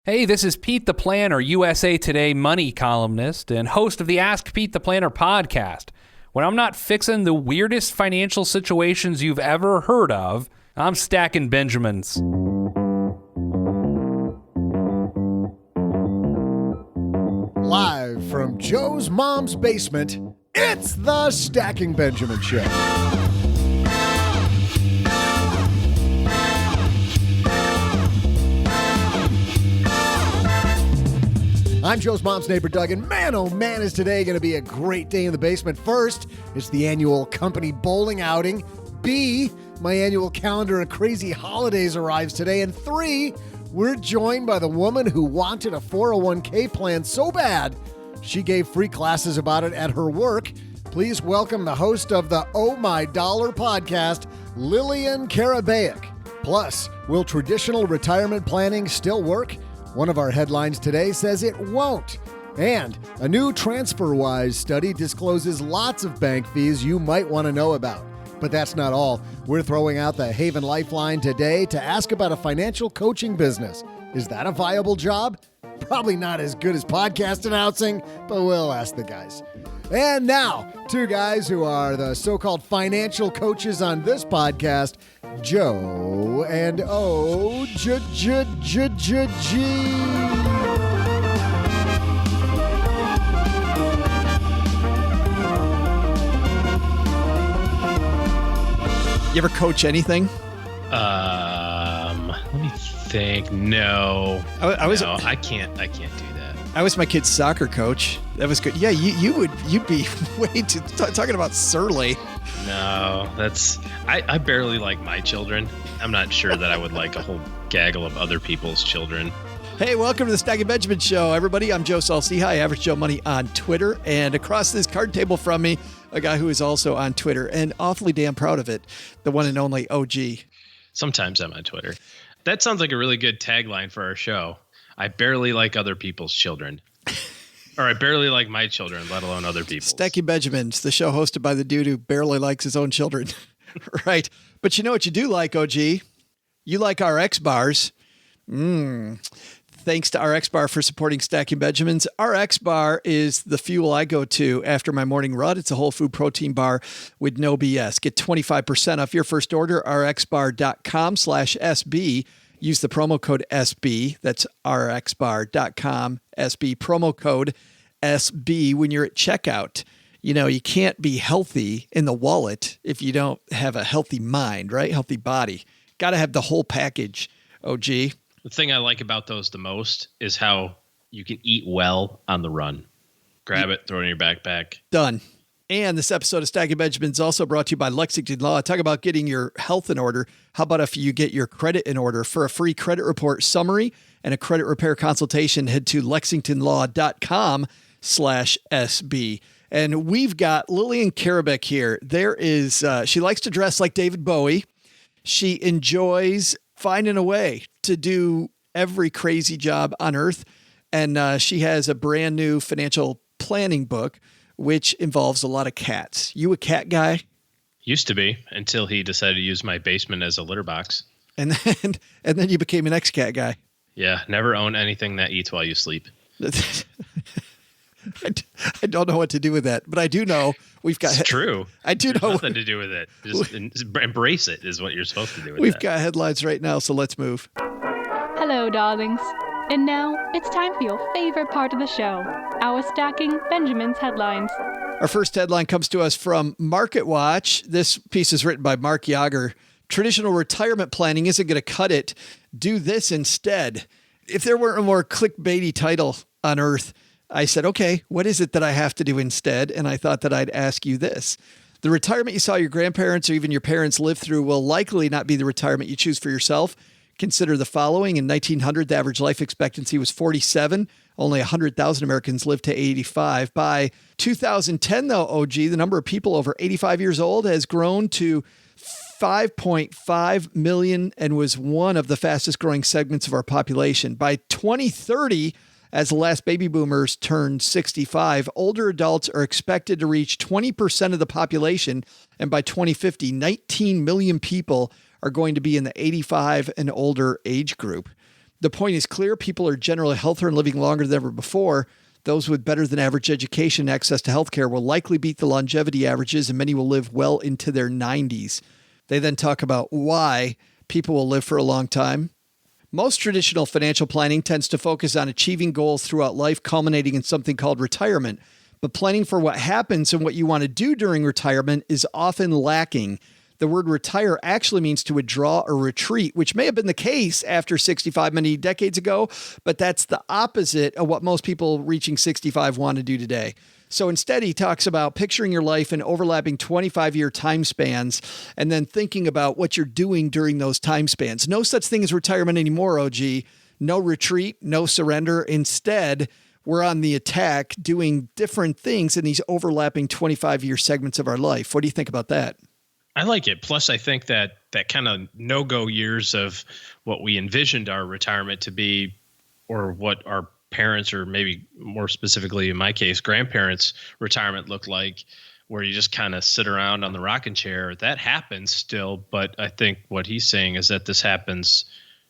Hey, this is Pete the Planner, USA Today money columnist and host of the Ask Pete the Planner podcast. When I'm not fixing the weirdest financial situations you've ever heard of, I'm stacking Benjamins. Live from Joe's mom's basement, it's the Stacking Benjamin Show. I'm Joe's mom's neighbor, Doug, and man, oh man, is today going to be a great day in the basement. First, it's the annual company bowling outing. B, my annual calendar of crazy holidays arrives today. And 3, we're joined by the woman who wanted a 401k plan so bad, she gave free classes about it at her work. Please welcome the host of the Oh My Dollar podcast, Lillain Karabaic. Plus, will traditional retirement planning still work? One of our headlines today says it won't. And a new Transferwise study discloses lots of bank fees you might want to know about. But that's not all. We're throwing out the Haven Lifeline today to ask about a financial coaching business. Is that a viable job? Probably not as good as podcast announcing, but we'll ask the guys. And now, two guys who are the so-called financial coaches on this podcast, Joe and O-G. You ever coach anything? Let me think. No, I can't do that. I was my kid's soccer coach. That was good. Yeah, you'd be way too talking about surly. No, I barely like my children. I'm not sure that I would like a whole gaggle of other people's children. Hey, welcome to the Stacking Benjamin Show, everybody. I'm Joe Salcihi, Average Joe Money on Twitter, and across this card table from me, a guy who is also on Twitter and awfully damn proud of it, the one and only OG. Sometimes I'm on Twitter. That sounds like a really good tagline for our show. I barely like other people's children. Or I barely like my children, let alone other people's. Stacking Benjamins, the show hosted by the dude who barely likes his own children. Right. But you know what you do like, OG? You like RX bars. Thanks to RX Bar for supporting Stacking Benjamins. RX Bar is the fuel I go to after my morning run. It's a whole food protein bar with no BS. Get 25% off your first order, rxbar.com/SB. Use the promo code SB. That's rxbar.com, SB, promo code SB when you're at checkout. You know, you can't be healthy in the wallet if you don't have a healthy mind, right? Healthy body. Got to have the whole package, OG. The thing I like about those the most is how you can eat well on the run. Grab it, throw it in your backpack. Done. And this episode of Stacking Benjamin is also brought to you by Lexington Law. Talk about getting your health in order. How about if you get your credit in order? For a free credit report summary and a credit repair consultation, head to lexingtonlaw.com/SB. And we've got Lillain Karabaic here. She likes to dress like David Bowie. She enjoys finding a way to do every crazy job on earth. And she has a brand new financial planning book, which involves a lot of cats. You a cat guy? Used to be, until he decided to use my basement as a litter box. And then you became an ex-cat guy. Yeah, never own anything that eats while you sleep. I don't know what to do with that, but I do know we've got... It's true. I do There's know... nothing to do with it. Just embrace it is what you're supposed to do with We've that. got headlines right now, so let's move. Hello, darlings. And now it's time for your favorite part of the show, our Stacking Benjamin's headlines. Our first headline comes to us from Market Watch. This piece is written by Mark Yager. Traditional retirement planning isn't going to cut it. Do this instead. If there weren't a more clickbaity title on earth, I said, okay, what is it that I have to do instead? And I thought that I'd ask you this. The retirement you saw your grandparents or even your parents live through will likely not be the retirement you choose for yourself. Consider the following. In 1900, the average life expectancy was 47. Only 100,000 Americans lived to 85. By 2010, though, OG, the number of people over 85 years old has grown to 5.5 million and was one of the fastest growing segments of our population. By 2030, as the last baby boomers turned 65, older adults are expected to reach 20% of the population. And by 2050, 19 million people are going to be in the 85 and older age group. The point is clear. People are generally healthier and living longer than ever before. Those with better than average education and access to healthcare will likely beat the longevity averages, and many will live well into their 90s. They then talk about why people will live for a long time. Most traditional financial planning tends to focus on achieving goals throughout life, culminating in something called retirement. But planning for what happens and what you want to do during retirement is often lacking. The word retire actually means to withdraw or retreat, which may have been the case after 65 many decades ago, but that's the opposite of what most people reaching 65 want to do today. So instead, he talks about picturing your life in overlapping 25-year time spans and then thinking about what you're doing during those time spans. No such thing as retirement anymore, OG. No retreat, no surrender. Instead, we're on the attack doing different things in these overlapping 25-year segments of our life. What do you think about that? I like it. Plus, I think that kind of no-go years of what we envisioned our retirement to be, or what our parents, or maybe more specifically in my case, grandparents' retirement looked like, where you just kind of sit around on the rocking chair. That happens still, but I think what he's saying is that this happens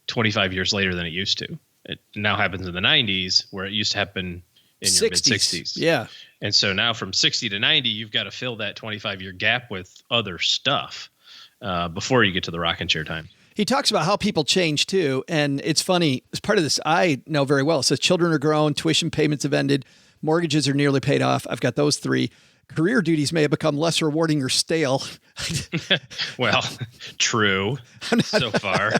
25 years later than it used to. It now happens in the 90s, where it used to happen in your mid-60s. Yeah. And so now from 60 to 90, you've got to fill that 25-year gap with other stuff before you get to the rocking chair time. He talks about how people change too. And it's funny, as part of this, I know very well. It says children are grown, tuition payments have ended, mortgages are nearly paid off. I've got those three. Career duties may have become less rewarding or stale. Well, true so far.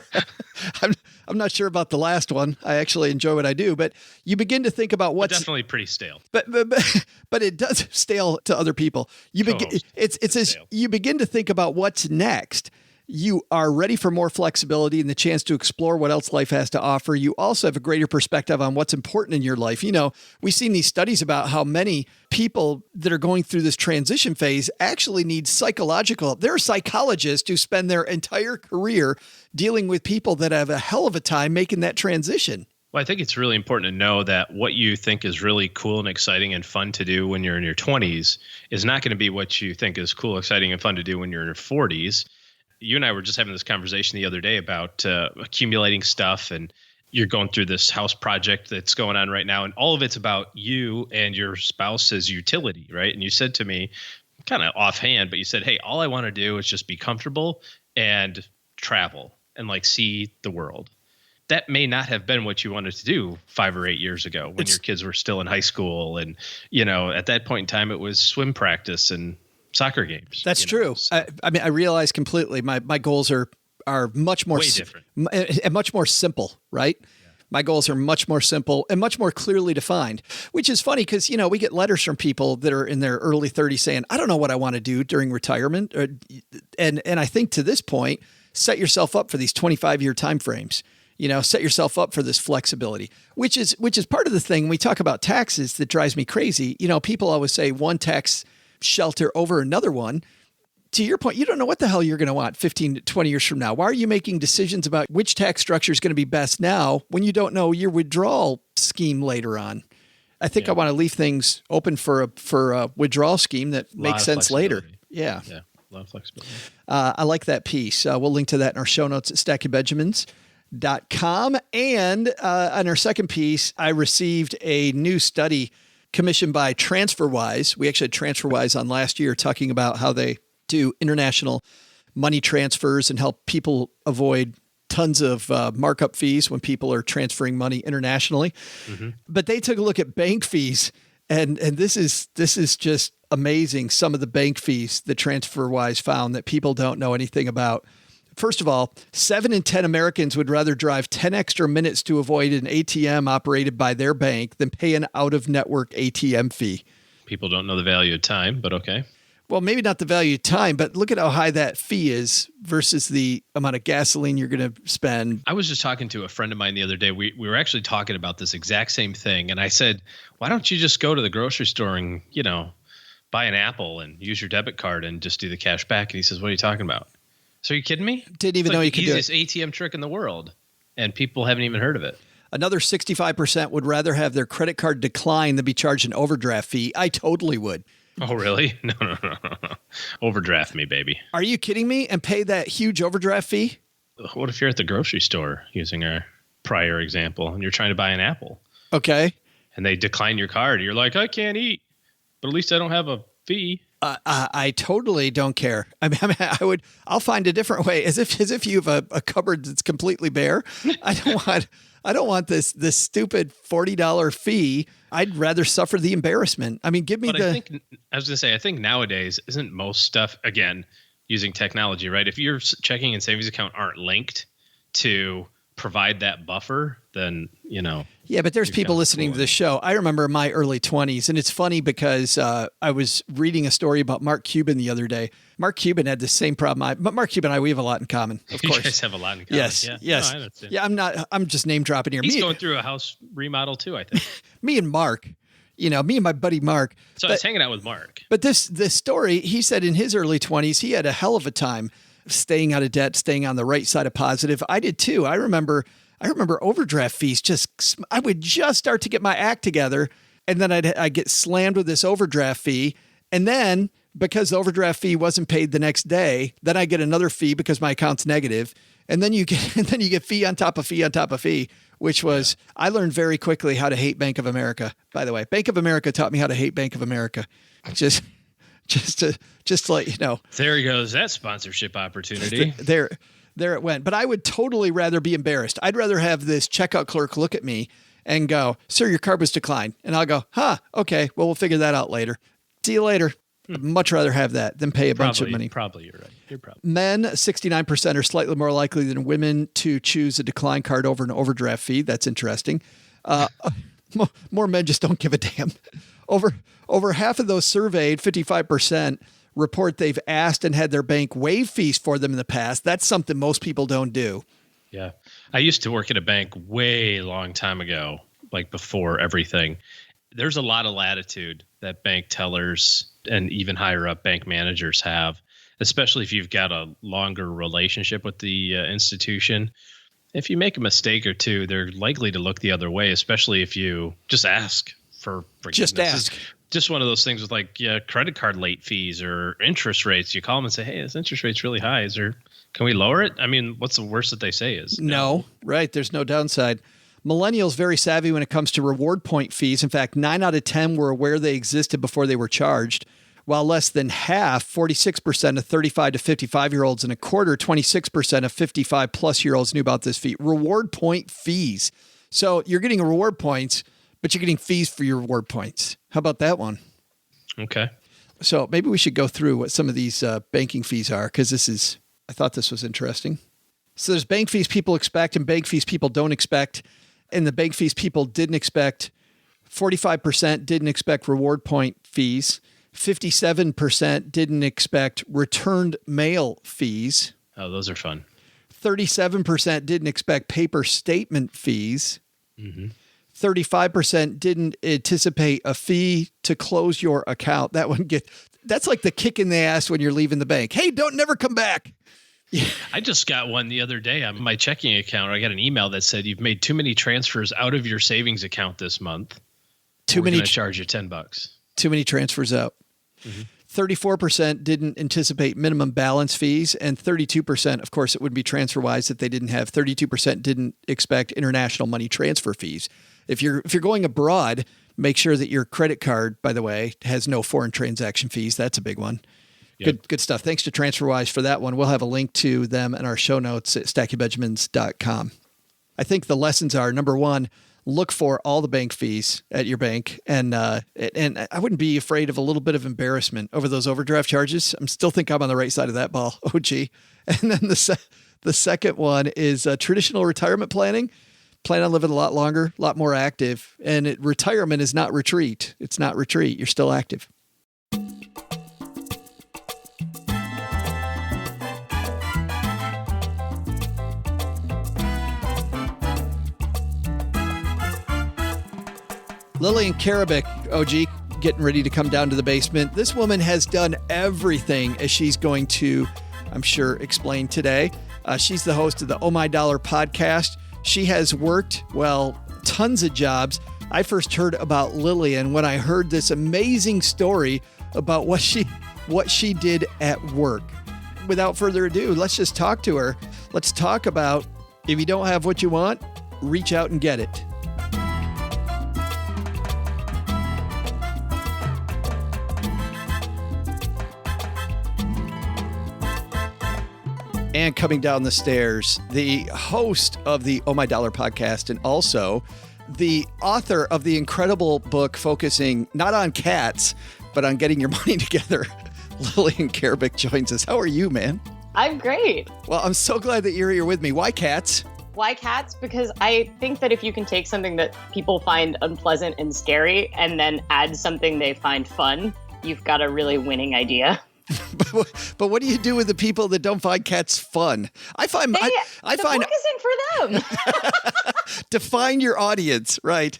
I'm not sure about the last one. I actually enjoy what I do, but you begin to think about what's definitely pretty stale. But it does stale to other people. You begin it says stale. You begin to think about what's next. You are ready for more flexibility and the chance to explore what else life has to offer. You also have a greater perspective on what's important in your life. You know, we've seen these studies about how many people that are going through this transition phase actually need psychological help. There are psychologists who spend their entire career dealing with people that have a hell of a time making that transition. Well, I think it's really important to know that what you think is really cool and exciting and fun to do when you're in your 20s is not going to be what you think is cool, exciting, and fun to do when you're in your 40s. You and I were just having this conversation the other day about accumulating stuff, and you're going through this house project that's going on right now, and all of it's about you and your spouse's utility, right? And you said to me, kind of offhand, but you said, hey, all I want to do is just be comfortable and travel and like see the world. That may not have been what you wanted to do 5 or 8 years ago when your kids were still in high school. And, you know, at that point in time, it was swim practice and soccer games. That's true. So, I mean, I realize completely my goals are much more different and much more simple, right? Yeah. My goals are much more simple and much more clearly defined, which is funny because, you know, we get letters from people that are in their early 30s saying, I don't know what I want to do during retirement. And I think to this point, set yourself up for these 25-year timeframes. You know, set yourself up for this flexibility, which is part of the thing. We talk about taxes that drives me crazy. You know, people always say one tax shelter over another one. To your point, you don't know what the hell you're going to want 15 to 20 years from now. Why are you making decisions about which tax structure is going to be best now when you don't know your withdrawal scheme later on? I think I want to leave things open for a withdrawal scheme that makes sense later. Yeah. Yeah. A lot of flexibility. I like that piece. We'll link to that in our show notes at stackingbenjamins.com. And on our second piece, I received a new study commissioned by Transferwise. We actually had Transferwise on last year talking about how they do international money transfers and help people avoid tons of markup fees when people are transferring money internationally. Mm-hmm. But they took a look at bank fees, and this is just amazing. Some of the bank fees that Transferwise found that people don't know anything about. First of all, 7 in 10 Americans would rather drive 10 extra minutes to avoid an ATM operated by their bank than pay an out-of-network ATM fee. People don't know the value of time, but okay. Well, maybe not the value of time, but look at how high that fee is versus the amount of gasoline you're going to spend. I was just talking to a friend of mine the other day. We were actually talking about this exact same thing. And I said, why don't you just go to the grocery store and, you know, buy an apple and use your debit card and just do the cash back? And he says, what are you talking about? So are you kidding me? Didn't even know you could do it. It's the easiest ATM trick in the world, and people haven't even heard of it. Another 65% would rather have their credit card decline than be charged an overdraft fee. I totally would. Oh, really? No. Overdraft me, baby. Are you kidding me? And pay that huge overdraft fee? What if you're at the grocery store using our prior example, and you're trying to buy an apple. Okay. And they decline your card. You're like, I can't eat, but at least I don't have a fee. I totally don't care. I mean, I'll find a different way. As if you have a cupboard that's completely bare. I don't want this stupid $40 fee. I'd rather suffer the embarrassment. I mean, give me I was gonna say, I think nowadays isn't most stuff, again, using technology, right? If your checking and savings account aren't linked to provide that buffer, then Yeah, but there's people listening to this show. I remember my early 20s, and it's funny because I was reading a story about Mark Cuban the other day. Mark Cuban had the same problem. But Mark Cuban and I, we have a lot in common, of course. You guys have a lot in common. Yes, yeah. yes. No, yeah, I'm just name dropping here. He's going through a house remodel too, I think. Me and Mark, me and my buddy Mark. So I was hanging out with Mark. But this story, he said in his early 20s, he had a hell of a time staying out of debt, staying on the right side of positive. I did too. I remember overdraft fees. I would just start to get my act together, and then I'd get slammed with this overdraft fee. And then because the overdraft fee wasn't paid the next day, then I get another fee because my account's negative. And then you get fee on top of fee on top of fee, which was, I learned very quickly how to hate Bank of America. By the way, Bank of America taught me how to hate Bank of America. Just to let you know. There goes that sponsorship opportunity. There it went. But I would totally rather be embarrassed. I'd rather have this checkout clerk look at me and go, "Sir, your card was declined." And I'll go, okay, well, we'll figure that out later. See you later. I'd much rather have that than pay a bunch of money. Probably you're right. You're probably. Men, 69% are slightly more likely than women to choose a decline card over an overdraft fee. That's interesting. More men just don't give a damn. Over half of those surveyed, 55%, report they've asked and had their bank waive fees for them in the past. That's something most people don't do. Yeah. I used to work at a bank way long time ago, like before everything. There's a lot of latitude that bank tellers and even higher up bank managers have, especially if you've got a longer relationship with the institution. If you make a mistake or two, they're likely to look the other way, especially if you just ask for forgiveness. Just ask. Just one of those things with credit card late fees or interest rates. You call them and say, "Hey, this interest rate's really high. Can we lower it?" I mean, what's the worst that they say is no. Right. There's no downside. Millennials very savvy when it comes to reward point fees. In fact, 9 out of 10 were aware they existed before they were charged, while less than half, 46% of 35 to 55-year-olds and a quarter, 26% of 55-plus-year-olds knew about this fee. Reward point fees. So you're getting reward points, but you're getting fees for your reward points. How about that one? Okay. So maybe we should go through what some of these banking fees are, because I thought this was interesting. So there's bank fees people expect and bank fees people don't expect. And the bank fees people didn't expect, 45% didn't expect reward point fees. 57% didn't expect returned mail fees. Oh, those are fun. 37% didn't expect paper statement fees. Mm-hmm. 35% didn't anticipate a fee to close your account. That's like the kick in the ass when you're leaving the bank. Hey, don't never come back. Yeah. I just got one the other day on my checking account. I got an email that said you've made too many transfers out of your savings account this month. We're going to charge you $10. Too many transfers out. Mm-hmm. 34% didn't anticipate minimum balance fees, and 32%, of course, it would be Transferwise that they didn't have. 32% didn't expect international money transfer fees. If you're going abroad, make sure that your credit card, by the way, has no foreign transaction fees. That's a big one. Yep. Good stuff. Thanks to Transferwise for that one. We'll have a link to them in our show notes at stackingbenjamins.com. I think the lessons are, number one, look for all the bank fees at your bank. And I wouldn't be afraid of a little bit of embarrassment over those overdraft charges. I still think I'm on the right side of that ball. Oh, gee. And then the second one is traditional retirement planning. Plan on living a lot longer, a lot more active. And retirement is not retreat. It's not retreat. You're still active. Lillain Karabaic, OG, getting ready to come down to the basement. This woman has done everything, as she's going to, I'm sure, explain today. She's the host of the Oh My Dollar podcast. She has worked, tons of jobs. I first heard about Lillian when I heard this amazing story about what she did at work. Without further ado, let's just talk to her. Let's talk about, if you don't have what you want, reach out and get it. And coming down the stairs, the host of the Oh My Dollar podcast and also the author of the incredible book focusing not on cats, but on getting your money together, Lillain Karabaic joins us. How are you, man? I'm great. Well, I'm so glad that you're here with me. Why cats? Why cats? Because I think that if you can take something that people find unpleasant and scary and then add something they find fun, you've got a really winning idea. But what do you do with the people that don't find cats fun? I find the book isn't for them. Define your audience, right?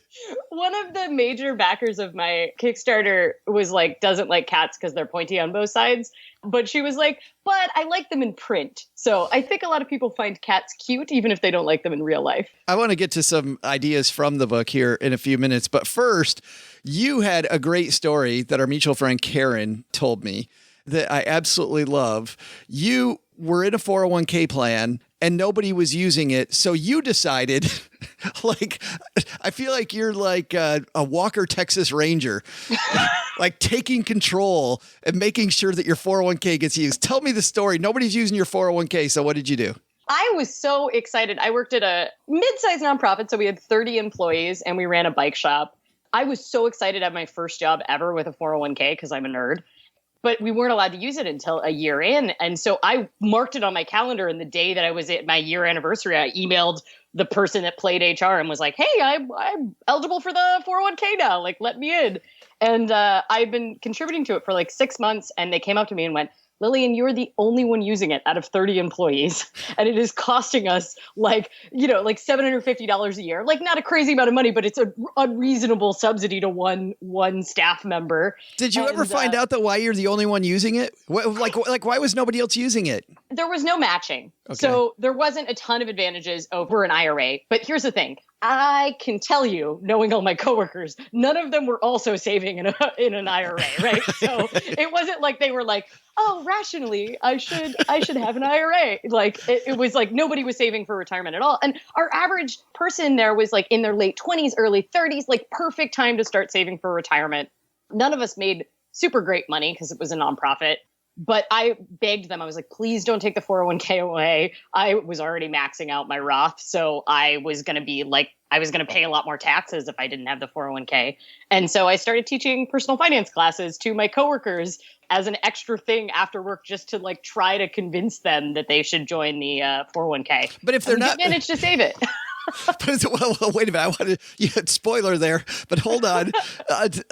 One of the major backers of my Kickstarter was like, doesn't like cats because they're pointy on both sides. But she was like, but I like them in print. So I think a lot of people find cats cute, even if they don't like them in real life. I want to get to some ideas from the book here in a few minutes. But first, you had a great story that our mutual friend Karen told me that I absolutely love. You were in a 401k plan and nobody was using it. So you decided, like, I feel like you're like a Walker, Texas Ranger, like taking control and making sure that your 401k gets used. Tell me the story. Nobody's using your 401k. So what did you do? I was so excited. I worked at a mid-sized nonprofit. So we had 30 employees and we ran a bike shop. I was so excited at my first job ever with a 401k because I'm a nerd. But we weren't allowed to use it until a year in. And so I marked it on my calendar. And the day that I was at my year anniversary, I emailed the person that played HR and was like, hey, I'm eligible for the 401k now. Like, let me in. And I've been contributing to it for like 6 months. And they came up to me and went, Lillian, you're the only one using it out of 30 employees. And it is costing us like $750 a year. Like not a crazy amount of money, but it's an unreasonable subsidy to one staff member. Did you ever find out why you're the only one using it? Like why was nobody else using it? There was no matching. Okay. So there wasn't a ton of advantages over an IRA. But here's the thing. I can tell you, knowing all my coworkers, none of them were also saving in an IRA, right? So it wasn't like they were like, oh, rationally, I should have an IRA. Like it was like nobody was saving for retirement at all. And our average person there was like in their late 20s, early 30s, like perfect time to start saving for retirement. None of us made super great money because it was a nonprofit. But I begged them. I was like, please don't take the 401k away. I was already maxing out my Roth. So I was going to pay a lot more taxes if I didn't have the 401k. And so I started teaching personal finance classes to my coworkers as an extra thing after work, just to like try to convince them that they should join the 401k. But if they're not managed to save it. Well, wait a minute. You had spoiler there, but hold on.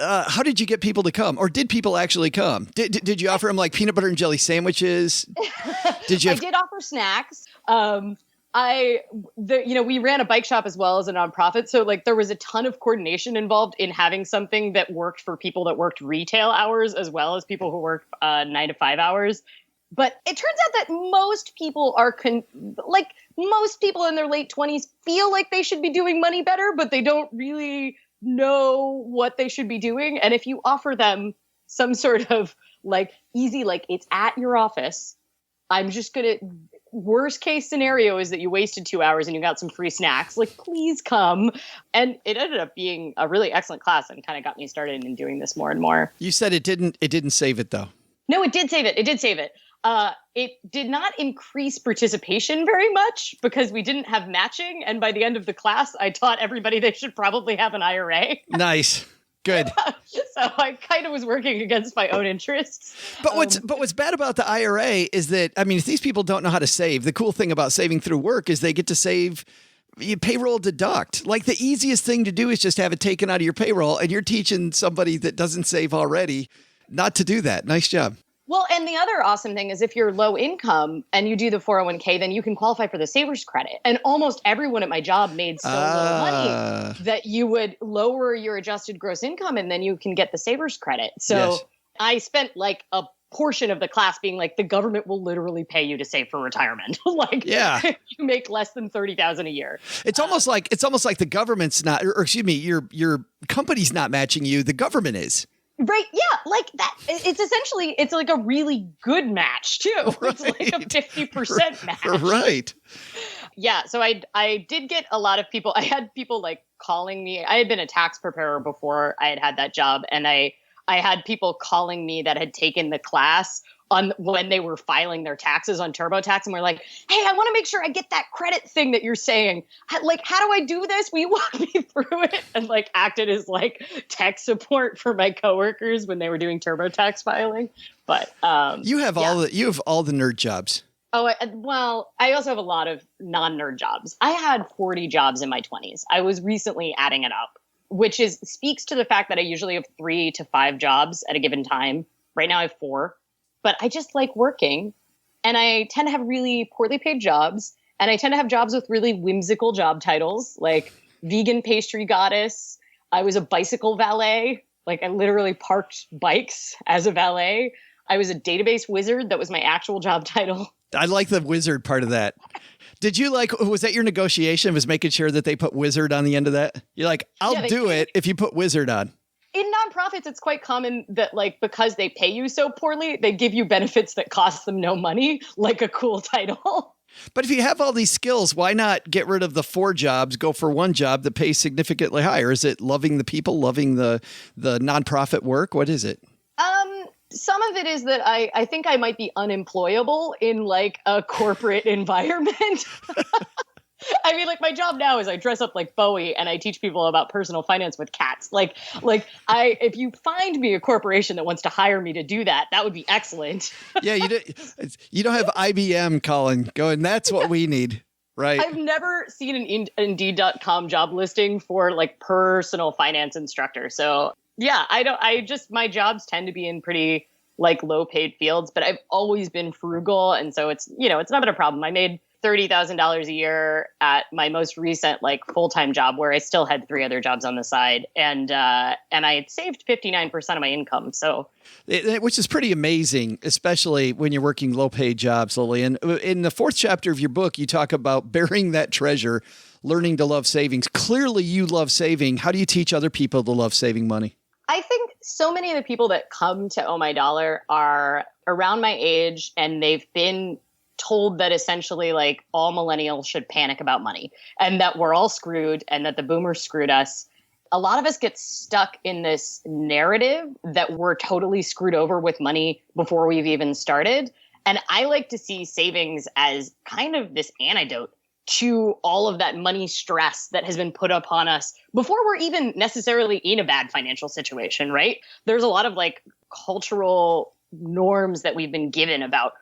How did you get people to come, or did people actually come? Did you offer them like peanut butter and jelly sandwiches? I did offer snacks. We ran a bike shop as well as a nonprofit. So like there was a ton of coordination involved in having something that worked for people that worked retail hours as well as people who worked 9 to 5 hours. But it turns out that most people are most people in their late 20s feel like they should be doing money better, but they don't really know what they should be doing. And if you offer them some sort of like easy, like it's at your office, worst case scenario is that you wasted 2 hours and you got some free snacks. Like, please come. And it ended up being a really excellent class and kind of got me started in doing this more and more. You said it didn't save it though. No, it did save it. It did save it. It did not increase participation very much because we didn't have matching. And by the end of the class, I taught everybody they should probably have an IRA. Nice. Good. So I kind of was working against my own interests. But what's bad about the IRA is that, I mean, if these people don't know how to save, the cool thing about saving through work is they get to save, you payroll deduct. Like the easiest thing to do is just have it taken out of your payroll, and you're teaching somebody that doesn't save already not to do that. Nice job. Well, and the other awesome thing is if you're low income and you do the 401k, then you can qualify for the savers credit. And almost everyone at my job made so little money that you would lower your adjusted gross income and then you can get the savers credit. So yes. I spent like a portion of the class being like, the government will literally pay you to save for retirement. Like, yeah, you make less than $30,000 a year. It's almost like the government's not, or excuse me, your company's not matching you. The government is. Right. Yeah. Like that. It's like a really good match too. Right. It's like a 50% match. Right. Yeah. So I did get a lot of people. I had people like calling me. I had been a tax preparer before I had that job. And I had people calling me that had taken the class on when they were filing their taxes on TurboTax, and we're like, hey, I want to make sure I get that credit thing that you're saying. Like, how do I do this? Will you walk me through it? And like acted as like tech support for my coworkers when they were doing TurboTax filing. But you have all the nerd jobs. Oh, well, I also have a lot of non-nerd jobs. I had 40 jobs in my 20s. I was recently adding it up, which speaks to the fact that I usually have 3 to 5 jobs at a given time. Right now I have 4. But I just like working, and I tend to have really poorly paid jobs, and I tend to have jobs with really whimsical job titles, like vegan pastry goddess. I was a bicycle valet. Like I literally parked bikes as a valet. I was a database wizard. That was my actual job title. I like the wizard part of that. Did you was that your negotiation, was making sure that they put wizard on the end of that? You're like, I'll do it if you put wizard on. In nonprofits, it's quite common that, like, because they pay you so poorly, they give you benefits that cost them no money, like a cool title. But if you have all these skills, why not get rid of the 4 jobs, go for one job that pays significantly higher? Is it loving the people, loving the nonprofit work? What is it? Some of it is that I think I might be unemployable in like a corporate environment. I mean, like my job now is I dress up like Bowie and I teach people about personal finance with cats. If you find me a corporation that wants to hire me to do that, that would be excellent. Yeah, you don't have IBM going, that's what we need, right? I've never seen an Indeed.com job listing for like personal finance instructor. So yeah, my jobs tend to be in pretty like low paid fields, but I've always been frugal. And so it's not been a problem. I made $30,000 a year at my most recent like full-time job, where I still had 3 other jobs on the side, and I had saved 59% of my income. So, which is pretty amazing, especially when you're working low-paid jobs, Lillian. In the 4th chapter of your book, you talk about burying that treasure, learning to love savings. Clearly, you love saving. How do you teach other people to love saving money? I think so many of the people that come to Oh My Dollar are around my age, and they've been told that essentially like all millennials should panic about money and that we're all screwed and that the boomers screwed us. A lot of us get stuck in this narrative that we're totally screwed over with money before we've even started. And I like to see savings as kind of this antidote to all of that money stress that has been put upon us before we're even necessarily in a bad financial situation, right? There's a lot of like cultural norms that we've been given about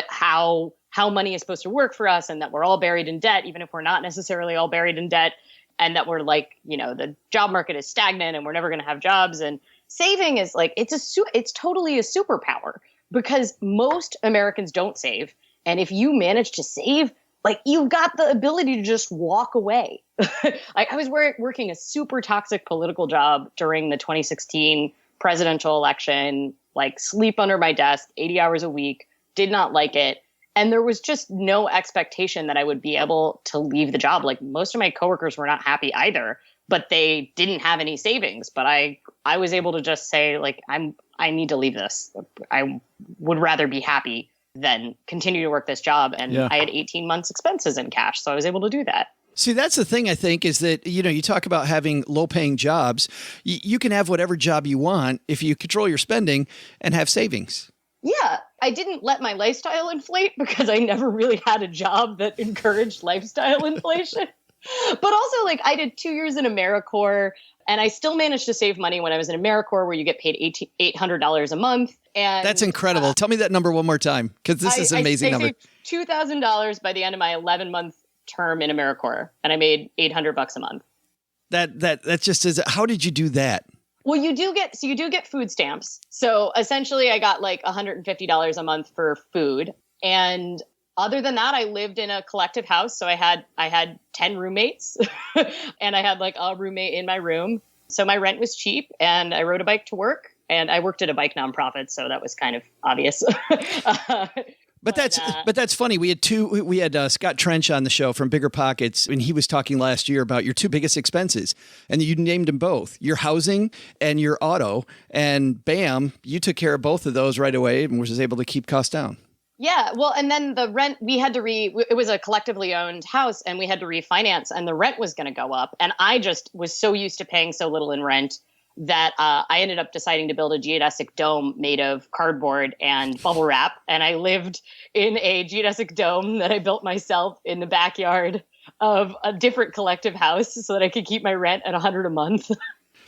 how money is supposed to work for us, and that we're all buried in debt, even if we're not necessarily all buried in debt, and that we're like, the job market is stagnant and we're never going to have jobs. And saving is like, it's totally a superpower, because most Americans don't save. And if you manage to save, like you've got the ability to just walk away. I was working a super toxic political job during the 2016 presidential election, like sleep under my desk, 80 hours a week, did not like it. And there was just no expectation that I would be able to leave the job. Like most of my coworkers were not happy either, but they didn't have any savings. But I was able to just say, like, I need to leave this. I would rather be happy than continue to work this job. And yeah. I had 18 months expenses in cash, so I was able to do that. See, that's the thing, I think, is that, you talk about having low-paying jobs. You can have whatever job you want if you control your spending and have savings. Yeah, I didn't let my lifestyle inflate because I never really had a job that encouraged lifestyle inflation. But also, like, I did 2 years in AmeriCorps, and I still managed to save money when I was in AmeriCorps, where you get paid $800 a month. And that's incredible. Tell me that number one more time, because this is an amazing number. I saved $2,000 by the end of my 11-month term in AmeriCorps, and I made $800 a month. That just is. How did you do that? Well, you do get food stamps. So essentially I got like $150 a month for food. And other than that, I lived in a collective house. So I had 10 roommates and I had like a roommate in my room. So my rent was cheap, and I rode a bike to work, and I worked at a bike nonprofit. So that was kind of obvious. But that's funny. We had Scott Trench on the show from Bigger Pockets, and he was talking last year about your 2 biggest expenses, and you named them both: your housing and your auto. And bam, you took care of both of those right away and was able to keep costs down. Yeah, well, and then the rent, we had to it was a collectively owned house and we had to refinance and the rent was going to go up. And I just was so used to paying so little in rent that I ended up deciding to build a geodesic dome made of cardboard and bubble wrap. And I lived in a geodesic dome that I built myself in the backyard of a different collective house so that I could keep my rent at $100 a month.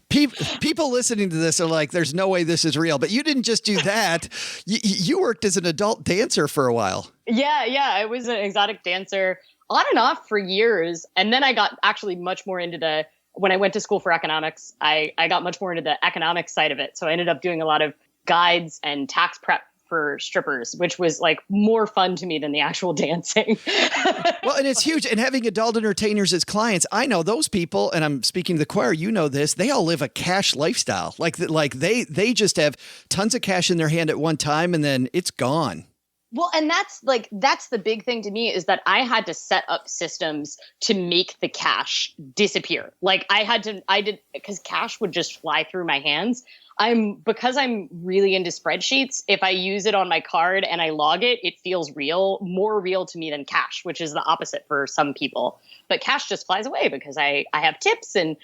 People listening to this are like, there's no way this is real. But you didn't just do that. You worked as an adult dancer for a while. Yeah. I was an exotic dancer on and off for years. And then I got actually much more into when I went to school for economics, I got much more into the economic side of it. So I ended up doing a lot of guides and tax prep for strippers, which was like more fun to me than the actual dancing. Well, and it's huge. And having adult entertainers as clients, I know those people, and I'm speaking to the choir, you know this, they all live a cash lifestyle. Like they just have tons of cash in their hand at one time and then it's gone. Well, and that's the big thing to me is that I had to set up systems to make the cash disappear. Like because cash would just fly through my hands. Because I'm really into spreadsheets, if I use it on my card and I log it, it feels more real to me than cash, which is the opposite for some people. But cash just flies away because I have tips and,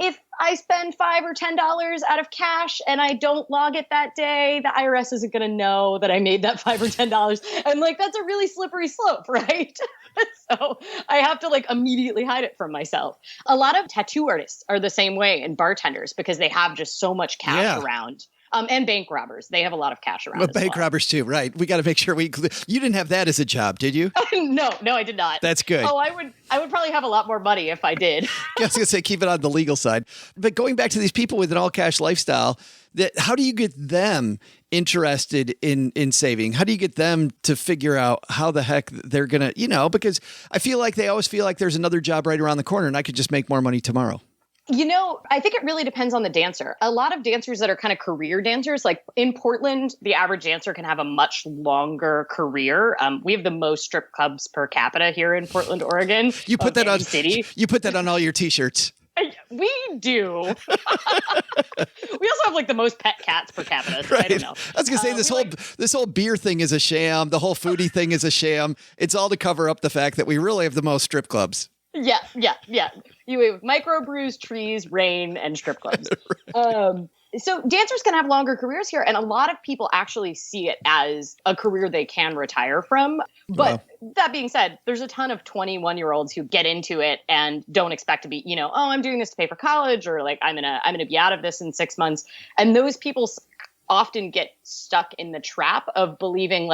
if I spend $5 or $10 out of cash and I don't log it that day, the IRS isn't going to know that I made that $5 or $10. And that's a really slippery slope, right? So I have to immediately hide it from myself. A lot of tattoo artists are the same way, and bartenders, because they have just so much cash around. And bank robbers. They have a lot of cash around. Well, bank robbers too, right? We got to make sure you didn't have that as a job, did you? No, I did not. That's good. Oh, I would probably have a lot more money if I did. I was going to say, keep it on the legal side. But going back to these people with an all cash lifestyle, how do you get them interested in saving? How do you get them to figure out how the heck they're going to, because I feel like they always feel like there's another job right around the corner and I could just make more money tomorrow. I think it really depends on the dancer. A lot of dancers that are kind of career dancers, like in Portland, the average dancer can have a much longer career. We have the most strip clubs per capita here in Portland, Oregon. You put that on city. You put that on all your T-shirts. We do. We also have the most pet cats per capita. So Right. I don't know. I was gonna say this whole beer thing is a sham. The whole foodie thing is a sham. It's all to cover up the fact that we really have the most strip clubs. Yeah. You have microbrews, trees, rain, and strip clubs. So dancers can have longer careers here, and a lot of people actually see it as a career they can retire from. But That being said, there's a ton of 21-year-olds who get into it and don't expect to be, I'm doing this to pay for college, or I'm gonna be out of this in 6 months. And those people often get stuck in the trap of believing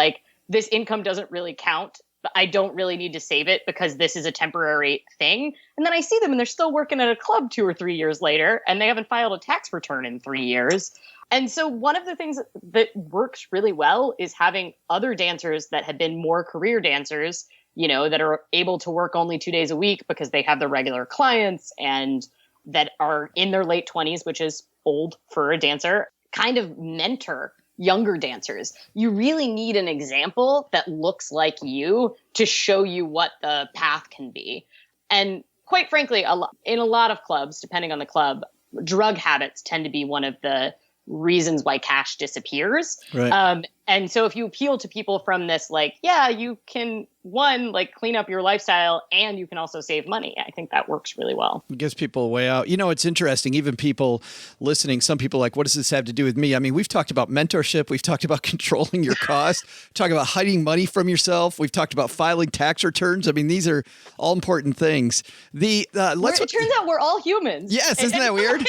this income doesn't really count. But I don't really need to save it because this is a temporary thing. And then I see them and they're still working at a club 2 or 3 years later and they haven't filed a tax return in 3 years. And so one of the things that works really well is having other dancers that have been more career dancers, that are able to work only 2 days a week because they have the regular clients and that are in their late 20s, which is old for a dancer, kind of mentor younger dancers. You really need an example that looks like you to show you what the path can be. And quite frankly, in a lot of clubs, depending on the club, drug habits tend to be one of the reasons why cash disappears. Right. And so if you appeal to people from this, you can clean up your lifestyle and you can also save money. I think that works really well. It gives people a way out. It's interesting. Even people listening, some people what does this have to do with me? I mean, we've talked about mentorship. We've talked about controlling your cost. Talking about hiding money from yourself. We've talked about filing tax returns. I mean, these are all important things. It turns out we're all humans. Yes. Isn't that weird?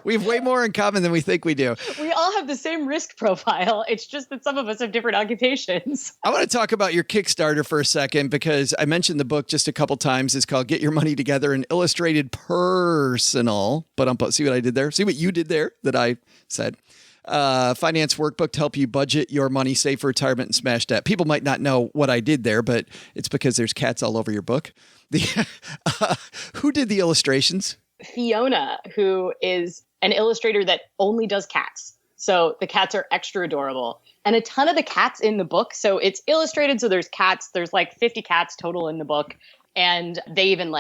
We have way more in common than we think we do. We all have the same risk profile. It's just that some of us have different occupations. I want to talk about your Kickstarter for a second because I mentioned the book just a couple times. It's called Get Your Money Together, an illustrated personal. But see what I did there? See what you did there that I said? Finance workbook to help you budget your money, save for retirement, and smash debt. People might not know what I did there, but it's because there's cats all over your book. Who did the illustrations? Fiona, who is an illustrator that only does cats. So the cats are extra adorable. And a ton of the cats in the book. So it's illustrated. So there's cats. There's 50 cats total in the book. And they even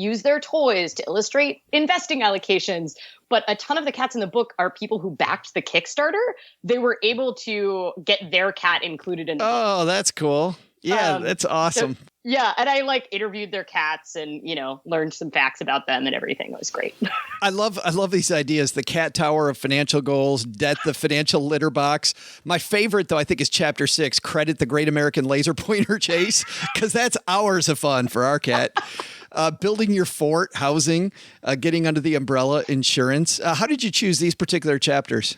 use their toys to illustrate investing allocations. But a ton of the cats in the book are people who backed the Kickstarter. They were able to get their cat included in the book. Oh, that's cool. Yeah, that's awesome. Yeah, and I interviewed their cats and, learned some facts about them and everything. It was great. I love these ideas. The cat tower of financial goals, death the financial litter box. My favorite, though, I think is chapter 6, credit the Great American Laser Pointer Chase, because that's hours of fun for our cat. Building your fort, housing, getting under the umbrella, insurance. How did you choose these particular chapters?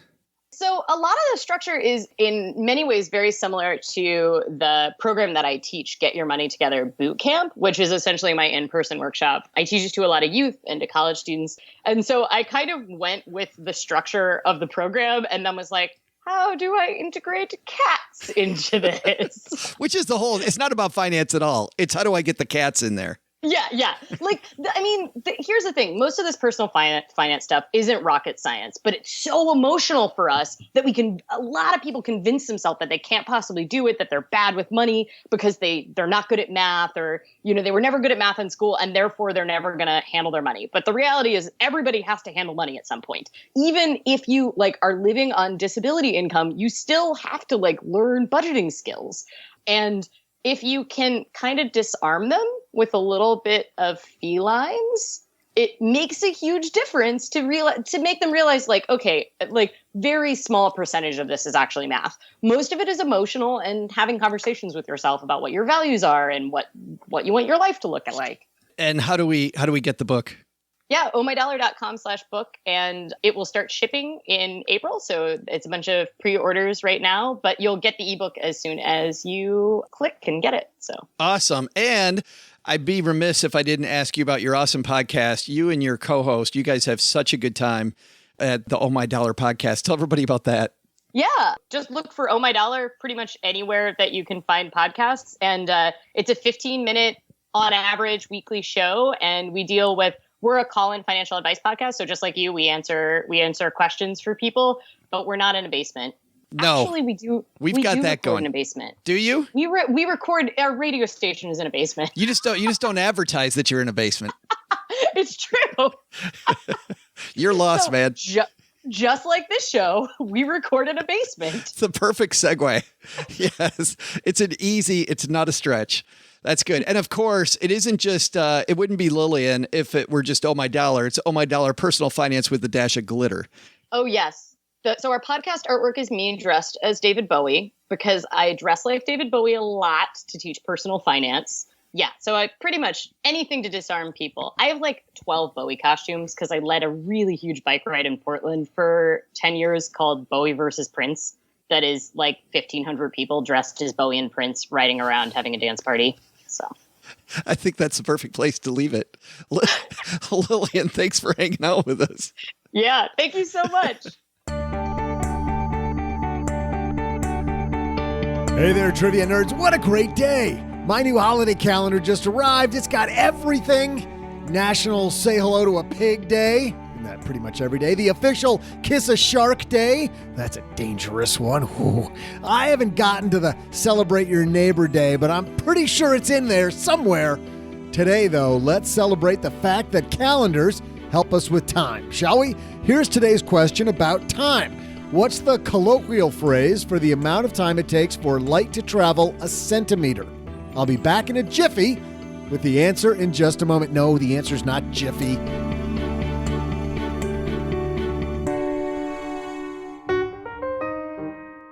So a lot of the structure is in many ways very similar to the program that I teach, Get Your Money Together Boot Camp, which is essentially my in-person workshop. I teach it to a lot of youth and to college students. And so I kind of went with the structure of the program and then was like, how do I integrate cats into this? Which is it's not about finance at all. It's how do I get the cats in there? Yeah. Here's the thing. Most of this personal finance stuff isn't rocket science, but it's so emotional for us that a lot of people convince themselves that they can't possibly do it, that they're bad with money because they're not good at math or, they were never good at math in school and therefore they're never going to handle their money. But the reality is everybody has to handle money at some point. Even if you are living on disability income, you still have to learn budgeting skills. And if you can kind of disarm them with a little bit of felines, it makes a huge difference to make them realize very small percentage of this is actually math. Most of it is emotional and having conversations with yourself about what your values are and what you want your life to look like. And how do we get the book? Yeah, ohmydollar.com/book, and it will start shipping in April. So it's a bunch of pre-orders right now, but you'll get the ebook as soon as you click and get it. So awesome. And I'd be remiss if I didn't ask you about your awesome podcast. You and your co-host, you guys have such a good time at the Oh My Dollar podcast. Tell everybody about that. Yeah, just look for Oh My Dollar pretty much anywhere that you can find podcasts. And it's a 15-minute on average weekly show. And we're a call-in financial advice podcast. So just like you, we answer questions for people, but we're not in a basement. No, actually, we do. We've got that going in a basement. Do you? We record. Our radio station is in a basement. You just don't advertise that you're in a basement. It's true. You're lost, man. Just like this show, we record in a basement. It's the perfect segue. Yes, it's not a stretch. That's good. And of course, it isn't just, it wouldn't be Lillian if it were just Oh My Dollar. It's Oh My Dollar Personal Finance with a dash of glitter. Oh, yes. So our podcast artwork is me dressed as David Bowie because I dress like David Bowie a lot to teach personal finance. Yeah. So I pretty much anything to disarm people. I have 12 Bowie costumes because I led a really huge bike ride in Portland for 10 years called Bowie versus Prince. That is 1,500 people dressed as Bowie and Prince riding around having a dance party. So I think that's the perfect place to leave it. Lillian, thanks for hanging out with us. Yeah, thank you so much. Hey there, trivia nerds. What a great day. My new holiday calendar just arrived. It's got everything. National Say Hello to a Pig Day. That pretty much every day. The official Kiss a Shark Day. That's a dangerous one. Ooh. I haven't gotten to the Celebrate Your Neighbor Day, but I'm pretty sure it's in there somewhere. Today, though, let's celebrate the fact that calendars help us with time, shall we? Here's today's question about time. What's the colloquial phrase for the amount of time it takes for light to travel a centimeter? I'll be back in a jiffy with the answer in just a moment. No, the answer's not jiffy.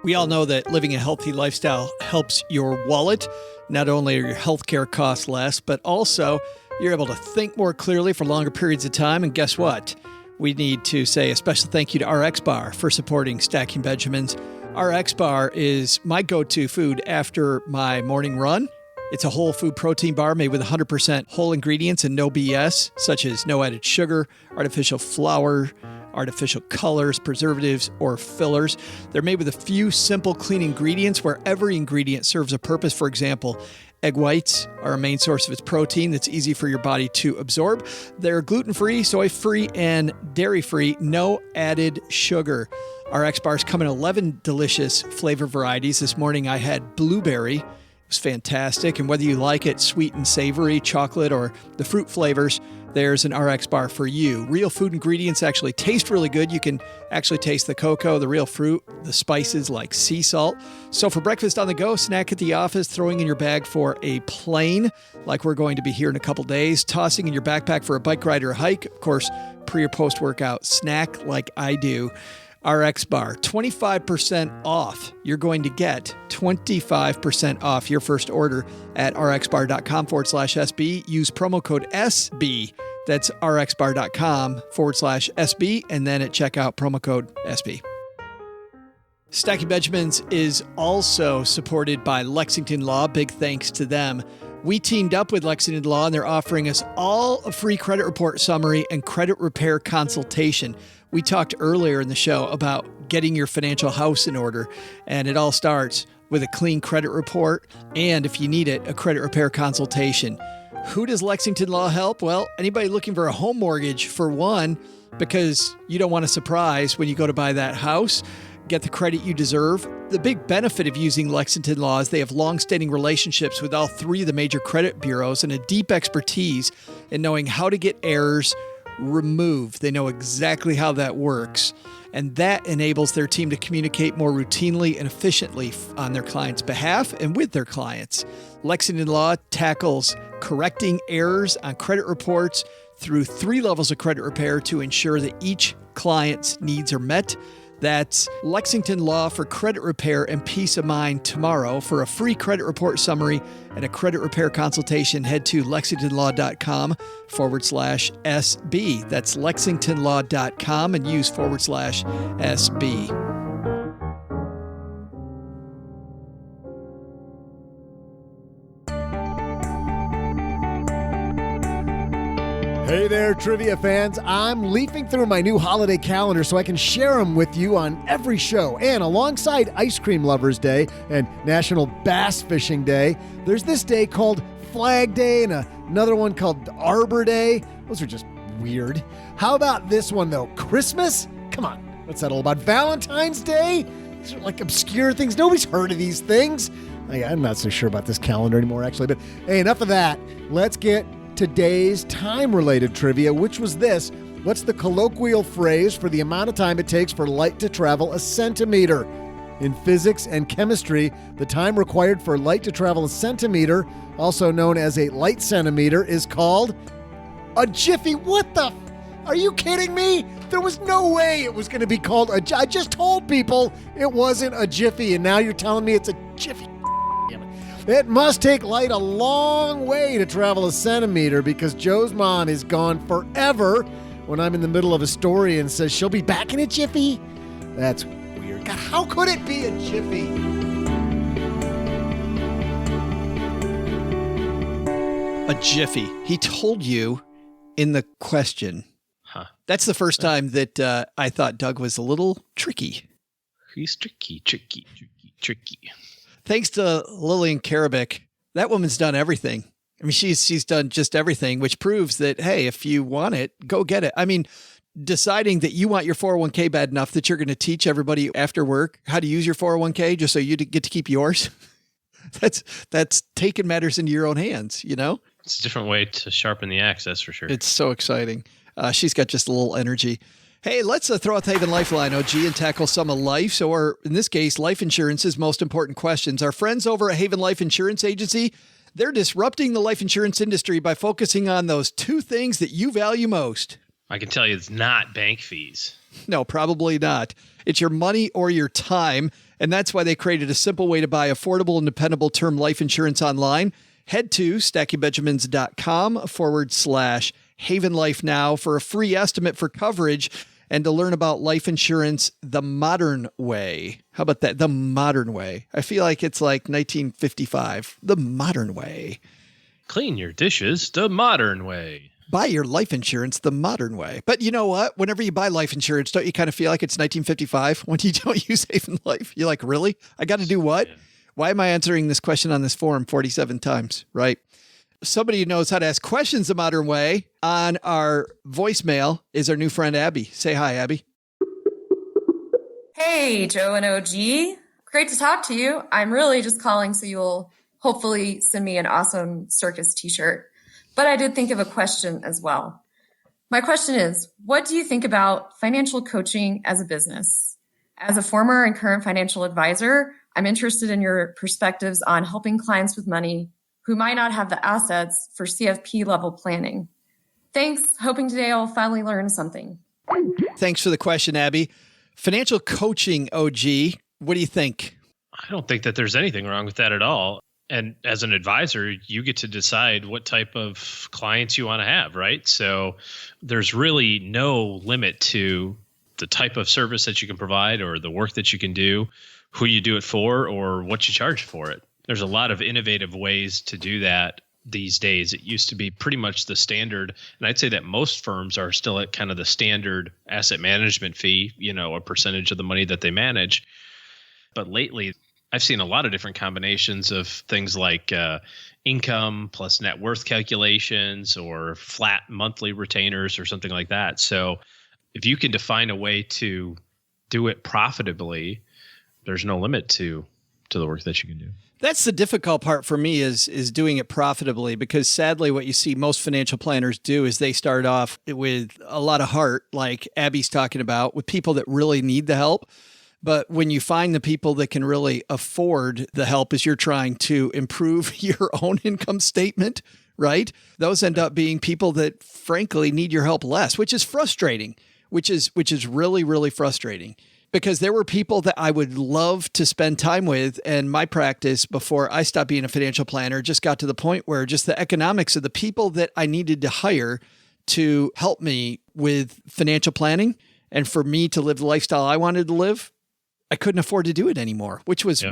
We all know that living a healthy lifestyle helps your wallet. Not only are your healthcare costs less, but also you're able to think more clearly for longer periods of time. And guess what? We need to say a special thank you to RX Bar for supporting Stacking Benjamins. RX Bar is my go-to food after my morning run. It's a whole food protein bar made with 100% whole ingredients and no BS, such as no added sugar, artificial flour, artificial colors, preservatives, or fillers. They're made with a few simple, clean ingredients where every ingredient serves a purpose. For example, egg whites are a main source of its protein that's easy for your body to absorb. They're gluten-free, soy-free, and dairy-free, no added sugar. RX bars come in 11 delicious flavor varieties. This morning I had blueberry. It was fantastic. And whether you like it sweet and savory, chocolate, or the fruit flavors, there's an RX bar for you. Real food ingredients actually taste really good. You can actually taste the cocoa, the real fruit, the spices like sea salt. So for breakfast on the go, snack at the office, throwing in your bag for a plane, like we're going to be here in a couple days, tossing in your backpack for a bike ride or a hike, of course, pre or post workout, snack like I do. RX bar, 25% off. You're going to get 25% off your first order at rxbar.com/SB. Use promo code SB. That's rxbar.com/SB. And then at checkout, promo code SB. Stacking Benjamins is also supported by Lexington Law. Big thanks to them. We teamed up with Lexington Law, and they're offering us all a free credit report summary and credit repair consultation. We talked earlier in the show about getting your financial house in order, and it all starts with a clean credit report and, if you need it, a credit repair consultation. Who does Lexington Law help? Well, anybody looking for a home mortgage, for one, because you don't want a surprise when you go to buy that house. Get the credit you deserve. The big benefit of using Lexington Law is they have long-standing relationships with all three of the major credit bureaus and a deep expertise in knowing how to get errors removed. They know exactly how that works, and that enables their team to communicate more routinely and efficiently on their clients' behalf and with their clients. Lexington Law tackles correcting errors on credit reports through 3 levels of credit repair to ensure that each client's needs are met. That's Lexington Law for credit repair and peace of mind tomorrow. For a free credit report summary and a credit repair consultation, head to lexingtonlaw.com/SB. That's lexingtonlaw.com and use /SB. Hey there, trivia fans. I'm leafing through my new holiday calendar so I can share them with you on every show. And alongside Ice Cream Lovers Day and National Bass Fishing Day, there's this day called Flag Day and another one called Arbor Day. Those are just weird. How about this one, though? Christmas? Come on. What's that all about? Valentine's Day? These are like obscure things. Nobody's heard of these things. I'm not so sure about this calendar anymore, actually. But hey, enough of that. Let's get today's time-related trivia, which was this. What's the colloquial phrase for the amount of time it takes for light to travel a centimeter? In physics and chemistry, the time required for light to travel a centimeter, also known as a light centimeter, is called a jiffy. What the? Are you kidding me? There was no way it was going to be called a. I just told people it wasn't a jiffy, and now you're telling me it's a jiffy. It must take light a long way to travel a centimeter because Joe's mom is gone forever when I'm in the middle of a story and says she'll be back in a jiffy. That's weird. God, how could it be a jiffy? A jiffy. He told you in the question. Huh. That's the first time that I thought Doug was a little tricky. He's tricky. Thanks to Lillain Karabaic, that woman's done everything. I mean, she's done just everything, which proves that, hey, if you want it, go get it. I mean, deciding that you want your 401k bad enough that you're going to teach everybody after work how to use your 401k just so you get to keep yours. That's taking matters into your own hands, you know? It's a different way to sharpen the axe, that's for sure. It's so exciting. She's got just a little energy. Hey, let's throw out the Haven Lifeline, OG, and tackle some of life's, or in this case, life insurance's most important questions. Our friends over at Haven Life Insurance Agency, they're disrupting the life insurance industry by focusing on those 2 things that you value most. I can tell you it's not bank fees. No, probably not. It's your money or your time, and that's why they created a simple way to buy affordable and dependable term life insurance online. Head to stackingbenjamins.com/Haven Life now for a free estimate for coverage and to learn about life insurance the modern way. How about that? The modern way. I feel like it's like 1955. The modern way. Clean your dishes the modern way. Buy your life insurance the modern way. But you know what? Whenever you buy life insurance, don't you kind of feel like it's 1955 when you don't use Haven Life? You're like, really? I got to do what? Yeah. Why am I answering this question on this forum 47 times, right? Somebody who knows how to ask questions the modern way on our voicemail is our new friend, Abby. Say hi, Abby. Hey, Joe and OG. Great to talk to you. I'm really just calling so you'll hopefully send me an awesome circus t-shirt. but I did think of a question as well. My question is, what do you think about financial coaching as a business? As a former and current financial advisor, I'm interested in your perspectives on helping clients with money who might not have the assets for CFP level planning. Thanks. Hoping today I'll finally learn something. Thanks for the question, Abby. Financial coaching, OG, what do you think? I don't think that there's anything wrong with that at all. And as an advisor, you get to decide what type of clients you want to have, right? So there's really no limit to the type of service that you can provide or the work that you can do, who you do it for, or what you charge for it. There's a lot of innovative ways to do that these days. It used to be pretty much the standard. And I'd say that most firms are still at kind of the standard asset management fee, a percentage of the money that they manage. But lately, I've seen a lot of different combinations of things like income plus net worth calculations or flat monthly retainers or something like that. So if you can define a way to do it profitably, there's no limit to the work that you can do. That's the difficult part for me is doing it profitably, because sadly what you see most financial planners do is they start off with a lot of heart, like Abby's talking about, with people that really need the help. But when you find the people that can really afford the help as you're trying to improve your own income statement, right? Those end up being people that frankly need your help less, which is frustrating, which is really, really frustrating. Because there were people that I would love to spend time with, and my practice before I stopped being a financial planner just got to the point where just the economics of the people that I needed to hire to help me with financial planning and for me to live the lifestyle I wanted to live, I couldn't afford to do it anymore, which was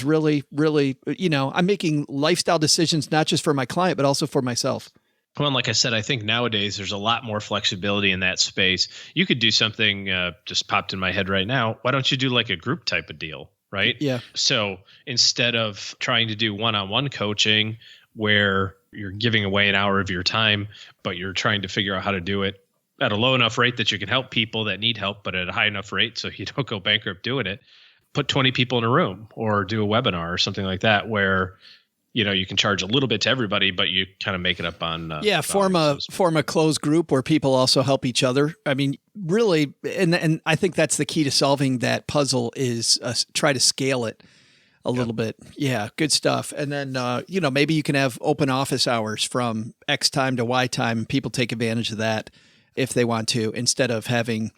really, really, I'm making lifestyle decisions, not just for my client, but also for myself. Well, and like I said, I think nowadays there's a lot more flexibility in that space. You could do something just popped in my head right now. Why don't you do like a group type of deal, right? Yeah. So instead of trying to do one-on-one coaching where you're giving away an hour of your time, but you're trying to figure out how to do it at a low enough rate that you can help people that need help, but at a high enough rate so you don't go bankrupt doing it, put 20 people in a room or do a webinar or something like that where you can charge a little bit to everybody, but you kind of make it up on form a closed group where people also help each other. I mean, really, and I think that's the key to solving that puzzle is try to scale it a little bit. Yeah, good stuff. And then maybe you can have open office hours from X time to Y time. People take advantage of that if they want to, instead of having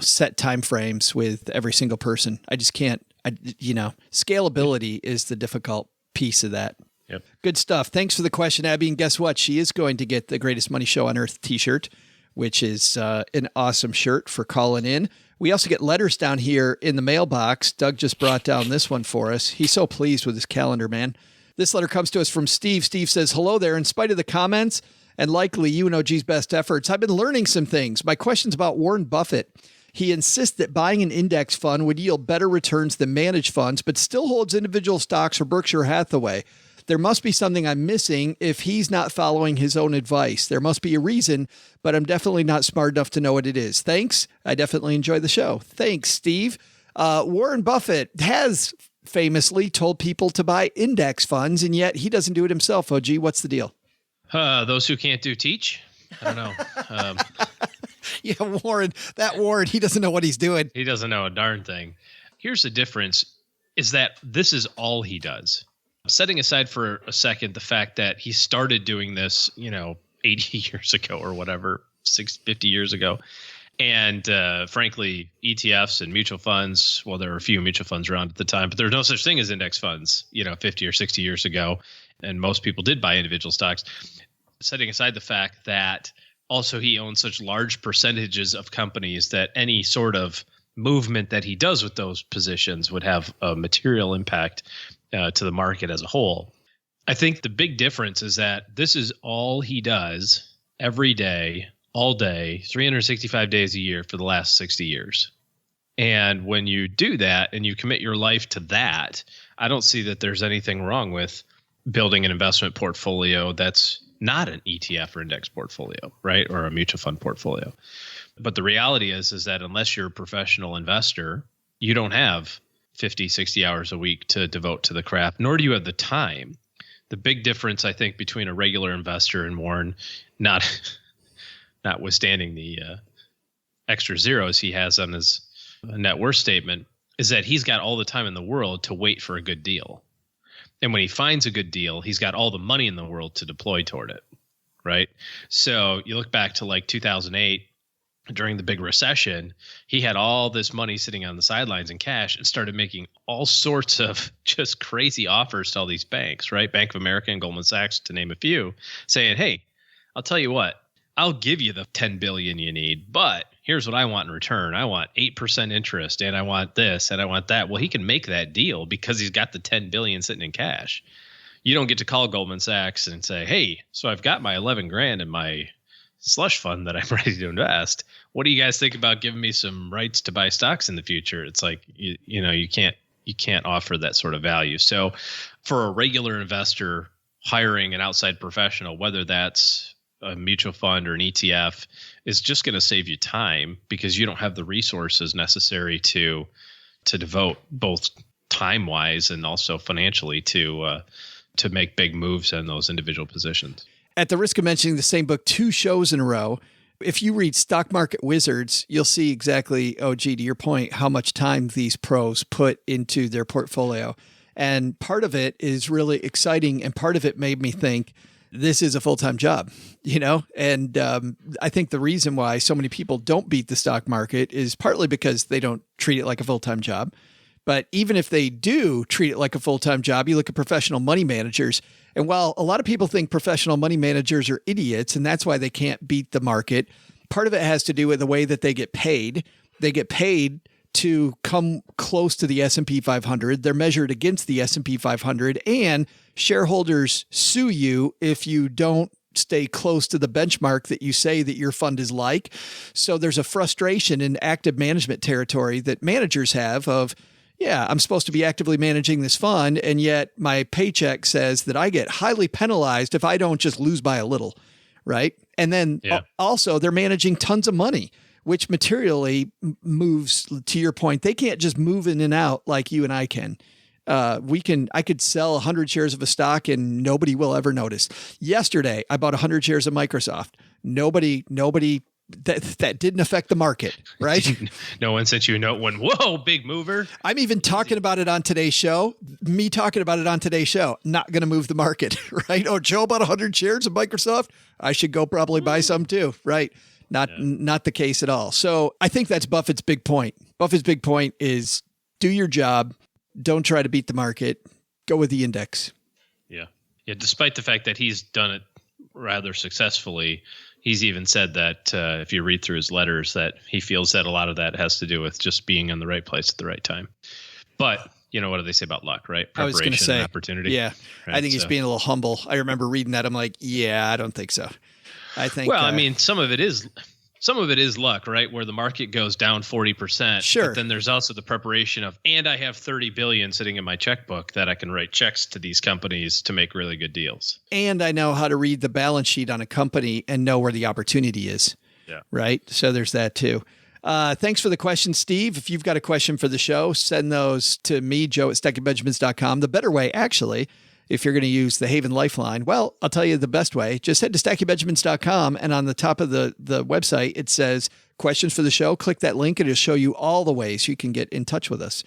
set time frames with every single person. I just can't. Scalability is the difficult piece of that. Yep. Good stuff. Thanks for the question, Abby. And guess what? She is going to get the Greatest Money Show on Earth t-shirt, which is an awesome shirt for calling in. We also get letters down here in the mailbox. Doug just brought down this one for us. He's so pleased with his calendar, man. This letter comes to us from Steve. Steve says, hello there. In spite of the comments and likely UNOG's best efforts, I've been learning some things. My question's about Warren Buffett. He insists that buying an index fund would yield better returns than managed funds, but still holds individual stocks for Berkshire Hathaway. There must be something I'm missing if he's not following his own advice. There must be a reason, but I'm definitely not smart enough to know what it is. Thanks. I definitely enjoy the show. Thanks, Steve. Warren Buffett has famously told people to buy index funds, and yet he doesn't do it himself. OG, what's the deal? Those who can't do teach. I don't know. Yeah, Warren, he doesn't know what he's doing. He doesn't know a darn thing. Here's the difference is that this is all he does. Setting aside for a second the fact that he started doing this, 80 years ago or whatever, 50 years ago. And frankly, ETFs and mutual funds, well, there were a few mutual funds around at the time, but there was no such thing as index funds, 50 or 60 years ago. And most people did buy individual stocks. Setting aside the fact that also he owns such large percentages of companies that any sort of movement that he does with those positions would have a material impact to the market as a whole. I think the big difference is that this is all he does every day, all day, 365 days a year for the last 60 years. And when you do that and you commit your life to that, I don't see that there's anything wrong with building an investment portfolio that's not an ETF or index portfolio, right? Or a mutual fund portfolio. But the reality is that unless you're a professional investor, you don't have 50, 60 hours a week to devote to the craft, nor do you have the time The big difference, I think, between a regular investor and Warren, notwithstanding the extra zeros he has on his net worth statement, is that he's got all the time in the world to wait for a good deal. And when he finds a good deal, he's got all the money in the world to deploy toward it, right? So you look back to like 2008, during the big recession, he had all this money sitting on the sidelines in cash and started making all sorts of just crazy offers to all these banks, right? Bank of America and Goldman Sachs, to name a few, saying, hey, I'll tell you what, I'll give you the $10 billion you need, but here's what I want in return. I want 8% interest, and I want this, and I want that. Well, he can make that deal because he's got the $10 billion sitting in cash. You don't get to call Goldman Sachs and say, hey, so I've got my 11 grand in my slush fund that I'm ready to invest. What do you guys think about giving me some rights to buy stocks in the future? It's like, you can't offer that sort of value. So for a regular investor, hiring an outside professional, whether that's a mutual fund or an ETF, is just going to save you time because you don't have the resources necessary to devote, both time wise and also financially, to make big moves in those individual positions. At the risk of mentioning the same book 2 shows in a row, if you read Stock Market Wizards, you'll see exactly, to your point, how much time these pros put into their portfolio. And part of it is really exciting, and part of it made me think, this is a full-time job, And I think the reason why so many people don't beat the stock market is partly because they don't treat it like a full-time job. But even if they do treat it like a full-time job, you look at professional money managers. And while a lot of people think professional money managers are idiots, and that's why they can't beat the market, part of it has to do with the way that they get paid. They get paid to come close to the S&P 500. They're measured against the S&P 500, and shareholders sue you if you don't stay close to the benchmark that you say that your fund is like. So there's a frustration in active management territory that managers have of, I'm supposed to be actively managing this fund, and yet my paycheck says that I get highly penalized if I don't just lose by a little, right? And then also they're managing tons of money, which materially moves, to your point, they can't just move in and out like you and I can. I could sell 100 shares of a stock and nobody will ever notice. Yesterday, I bought 100 shares of Microsoft. Nobody that didn't affect the market, right? No one sent you a note when, whoa, big mover. I'm even talking about it on today's show. Me talking about it on today's show, not going to move the market, right? Oh, Joe bought 100 shares of Microsoft. I should go probably buy some too, right? Not the case at all. So I think that's Buffett's big point. Buffett's big point is do your job. Don't try to beat the market. Go with the index. Yeah. Despite the fact that he's done it rather successfully, he's even said that if you read through his letters, that he feels that a lot of that has to do with just being in the right place at the right time. But what do they say about luck, right? Preparation, I was going to say, and opportunity. Yeah. Right? I think he's being a little humble. I remember reading that. I'm like, I don't think so. I think. Well, some of it is luck, right? Where the market goes down 40%. Sure. But then there's also the preparation of, and I have $30 billion sitting in my checkbook that I can write checks to these companies to make really good deals. And I know how to read the balance sheet on a company and know where the opportunity is. Yeah. Right. So there's that too. Thanks for the question, Steve. If you've got a question for the show, send those to me, joe@stackingbenjamins.com. The better way, actually, if you're going to use the Haven Lifeline, well, I'll tell you the best way. Just head to stackingbenjamins.com, and on the top of the website, it says questions for the show. Click that link, and it'll show you all the ways you can get in touch with us.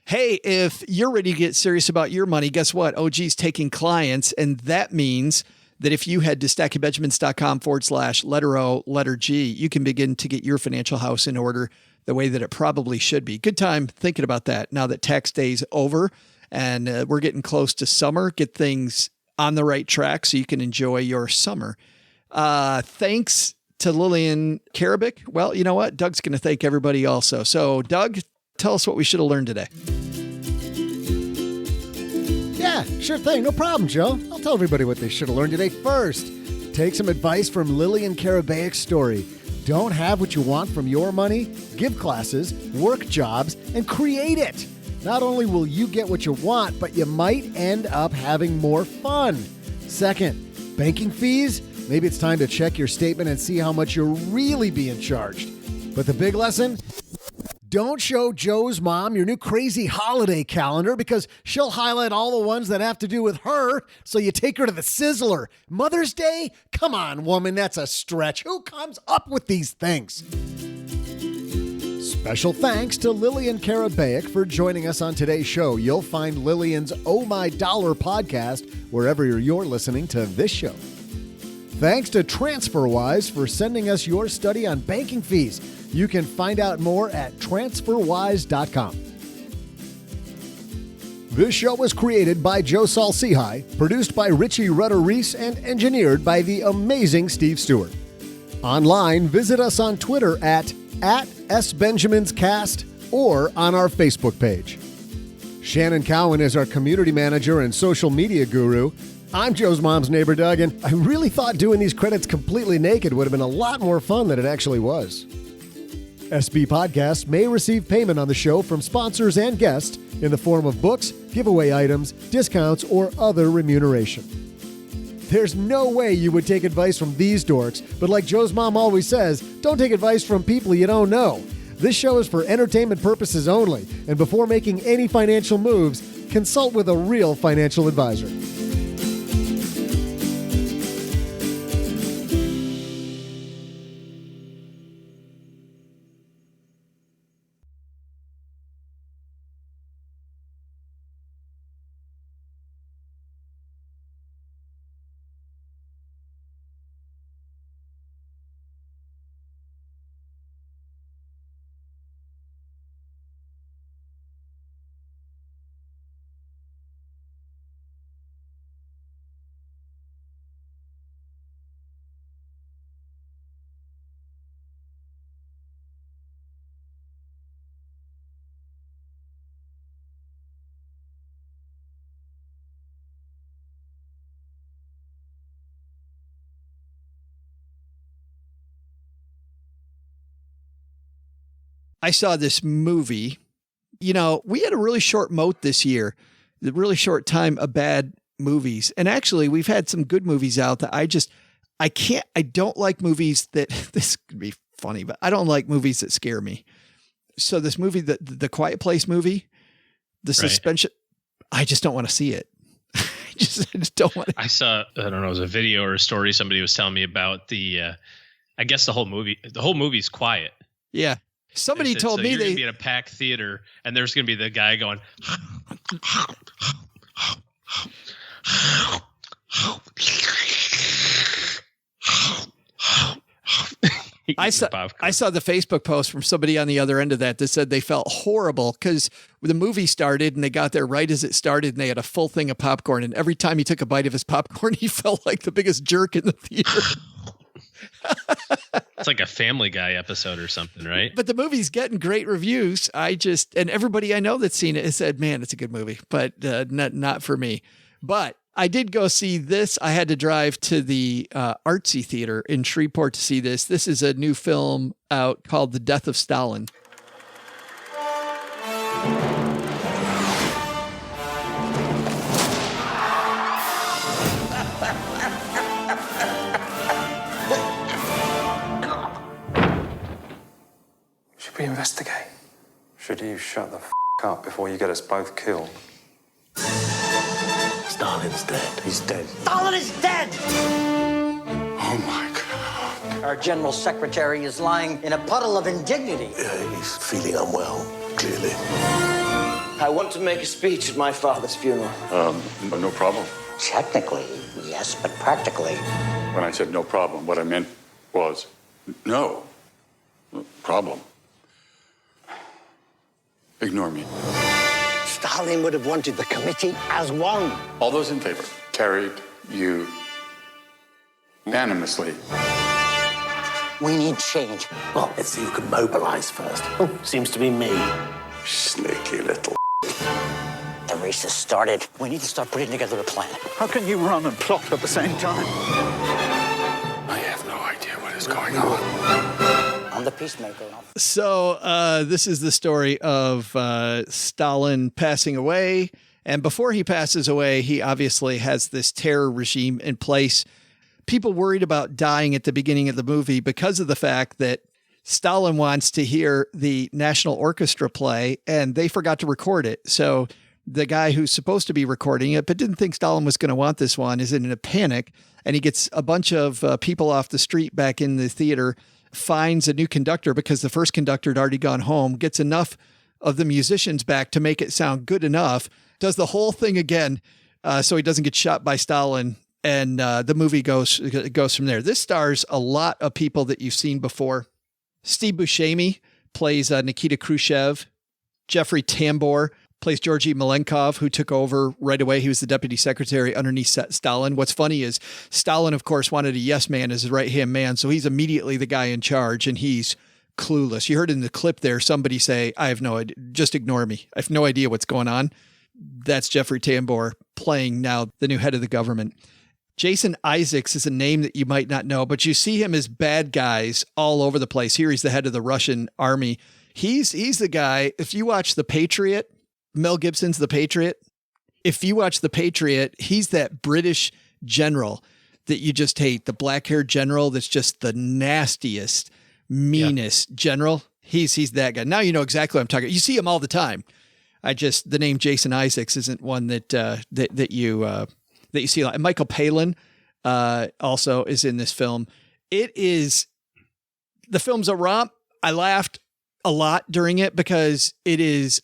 Hey, if you're ready to get serious about your money, guess what? OG's taking clients, and that means that if you head to stackingbenjamins.com/letter O, letter G, you can begin to get your financial house in order the way that it probably should be. Good time thinking about that now that tax day's over. And we're getting close to summer. Get things on the right track so you can enjoy your summer. Thanks to Lillain Karabaic. Well, you know what? Doug's going to thank everybody also. So, Doug, tell us what we should have learned today. Yeah, sure thing. No problem, Joe. I'll tell everybody what they should have learned today. First, take some advice from Lillain Karabaic's story. Don't have what you want from your money? Give classes, work jobs, and create it. Not only will you get what you want, but you might end up having more fun. Second, banking fees? Maybe it's time to check your statement and see how much you're really being charged. But the big lesson? Don't show Joe's mom your new crazy holiday calendar because she'll highlight all the ones that have to do with her, so you take her to the Sizzler. Mother's Day? Come on, woman, that's a stretch. Who comes up with these things? Special thanks to Lillain Karabaic for joining us on today's show. You'll find Lillian's Oh My Dollar podcast wherever you're listening to this show. Thanks to Transferwise for sending us your study on banking fees. You can find out more at transferwise.com. This show was created by Joe Saul-Sehy, produced by Richie Rutter-Reese, and engineered by the amazing Steve Stewart. Online, visit us on Twitter at @SBenjaminsCast or on our Facebook page. Shannon Cowan is our community manager and social media guru. I'm Joe's mom's neighbor, Doug, and I really thought doing these credits completely naked would have been a lot more fun than it actually was. SB Podcasts may receive payment on the show from sponsors and guests in the form of books, giveaway items, discounts, or other remuneration. There's no way you would take advice from these dorks, but like Joe's mom always says, don't take advice from people you don't know. This show is for entertainment purposes only, and before making any financial moves, consult with a real financial advisor. I saw this movie. You know, we had a really short moat this year, a really short time of bad movies. And actually, we've had some good movies out that I don't like movies that, this could be funny, but I don't like movies that scare me. So this movie, the Quiet Place movie, the suspension, I just don't want to see it. I just don't want to. I saw, I don't know, it was a video or a story somebody was telling me about I guess the whole movie's quiet. Yeah. Somebody told me you're they going to be in a packed theater and there's going to be the guy going. I saw the Facebook post from somebody on the other end of that said they felt horrible because the movie started and they got there right as it started and they had a full thing of popcorn. And every time he took a bite of his popcorn, he felt like the biggest jerk in the theater. It's like a Family Guy episode or something, right? But the movie's getting great reviews. And everybody I know that's seen it has said, man, it's a good movie, but not for me. But I did go see this. I had to drive to the Artsy Theater in Shreveport to see this. This is a new film out called The Death of Stalin. Should we investigate? Should you shut the up before you get us both killed? Stalin's dead. He's dead. Stalin is dead! Oh my God. Our general secretary is lying in a puddle of indignity. He's feeling unwell, clearly. I want to make a speech at my father's funeral. No problem. Technically, yes, but practically. When I said no problem, what I meant was no problem. Ignore me. Stalin would have wanted the committee as one. All those in favor? Carried unanimously. We need change. Well, let's see who can mobilize first. Oh, seems to be me. Sneaky little. The race has started. We need to start putting together a plan. How can you run and plot at the same time? I have no idea what is going on. I'm the peacemaker. So this is the story of Stalin passing away. And before he passes away, he obviously has this terror regime in place. People worried about dying at the beginning of the movie because of the fact that Stalin wants to hear the National Orchestra play, and they forgot to record it. So the guy who's supposed to be recording it, but didn't think Stalin was going to want this one, is in a panic, and he gets a bunch of people off the street back in the theater, finds a new conductor because the first conductor had already gone home, gets enough of the musicians back to make it sound good enough, does the whole thing again so he doesn't get shot by Stalin, and the movie goes from there. This stars a lot of people that you've seen before. Steve Buscemi plays Nikita Khrushchev. Jeffrey Tambor plays Georgy Malenkov, who took over right away. He was the deputy secretary underneath Stalin. What's funny is Stalin, of course, wanted a yes man as his right-hand man, so he's immediately the guy in charge, and he's clueless. You heard in the clip there somebody say, I have no idea, just ignore me. I have no idea what's going on. That's Jeffrey Tambor playing now the new head of the government. Jason Isaacs is a name that you might not know, but you see him as bad guys all over the place. Here he's the head of the Russian army. He's the guy, if you watch The Patriot, Mel Gibson's The Patriot. If you watch The Patriot, he's that British general that you just hate, the black-haired general that's just the nastiest, meanest general. He's that guy. Now you know exactly what I'm talking about. You see him all the time. The name Jason Isaacs isn't one that you see a lot. And Michael Palin also is in this film. The film's a romp. I laughed a lot during it because it's